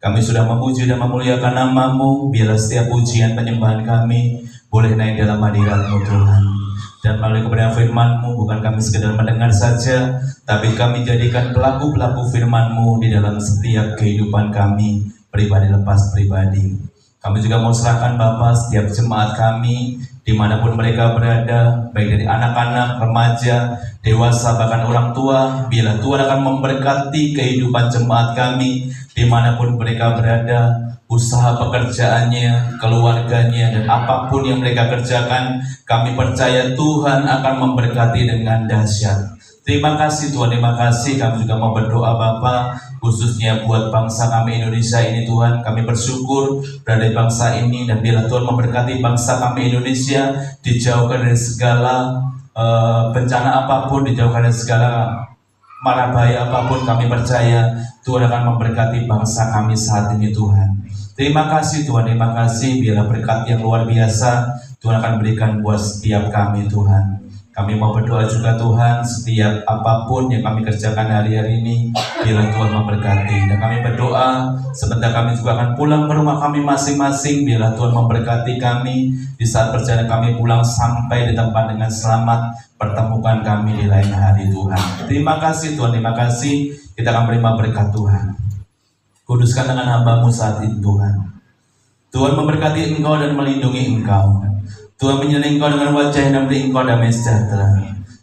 Kami sudah memuji dan memuliakan nama-Mu. Biarlah setiap pujian penyembahan kami boleh naik dalam hadirat-Mu Tuhan. Dan melalui kebenaran firman-Mu, bukan kami sekedar mendengar saja, tapi kami jadikan pelaku-pelaku firman-Mu di dalam setiap kehidupan kami, pribadi lepas pribadi. Kami juga mau serahkan Bapa setiap jemaat kami, dimanapun mereka berada, baik dari anak-anak, remaja, dewasa, bahkan orang tua. Biarlah Tuhan akan memberkati kehidupan jemaat kami, dimanapun mereka berada, usaha pekerjaannya, keluarganya, dan apapun yang mereka kerjakan, kami percaya Tuhan akan memberkati dengan dahsyat. Terima kasih Tuhan, terima kasih. Kami juga mau berdoa Bapa, khususnya buat bangsa kami Indonesia ini Tuhan. Kami bersyukur berada di bangsa ini, dan biarlah Tuhan memberkati bangsa kami Indonesia, dijauhkan dari segala bencana apapun, dijauhkan dari segala mara bahaya apapun. Kami percaya Tuhan akan memberkati bangsa kami saat ini Tuhan. Terima kasih Tuhan, terima kasih. Biarlah berkat yang luar biasa Tuhan akan berikan buat setiap kami Tuhan. Kami mau berdoa juga Tuhan, setiap apapun yang kami kerjakan hari-hari ini, biarlah Tuhan memberkati. Dan kami berdoa, sebentar kami juga akan pulang ke rumah kami masing-masing, biarlah Tuhan memberkati kami. Di saat perjalanan kami pulang sampai di tempat dengan selamat, pertemukan kami di lain hari Tuhan. Terima kasih Tuhan, terima kasih. Kita akan menerima berkat Tuhan. Kuduskan dengan hamba-Mu saat ini Tuhan. Tuhan memberkati Engkau dan melindungi Engkau. Tuhan menyinari Engkau dengan wajah dan beri Engkau damai sejahtera.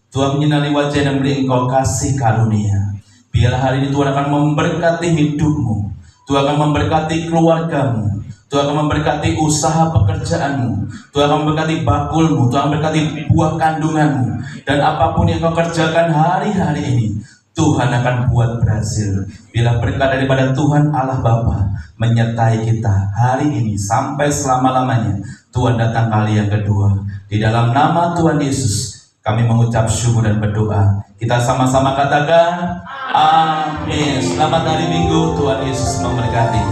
Tuhan menyinari wajah dan beri Engkau kasih karunia. Biarlah hari ini Tuhan akan memberkati hidupmu. Tuhan akan memberkati keluargamu. Tuhan akan memberkati usaha pekerjaanmu. Tuhan akan memberkati bakulmu. Tuhan akan memberkati buah kandunganmu. Dan apapun yang kau kerjakan hari-hari ini, Tuhan akan buat berhasil. Bila berkat daripada Tuhan Allah Bapa menyertai kita hari ini sampai selama-lamanya. Tuhan datang kali yang kedua. Di dalam nama Tuhan Yesus kami mengucap syukur dan berdoa. Kita sama-sama katakan amin. Selamat hari Minggu. Tuhan Yesus memberkati.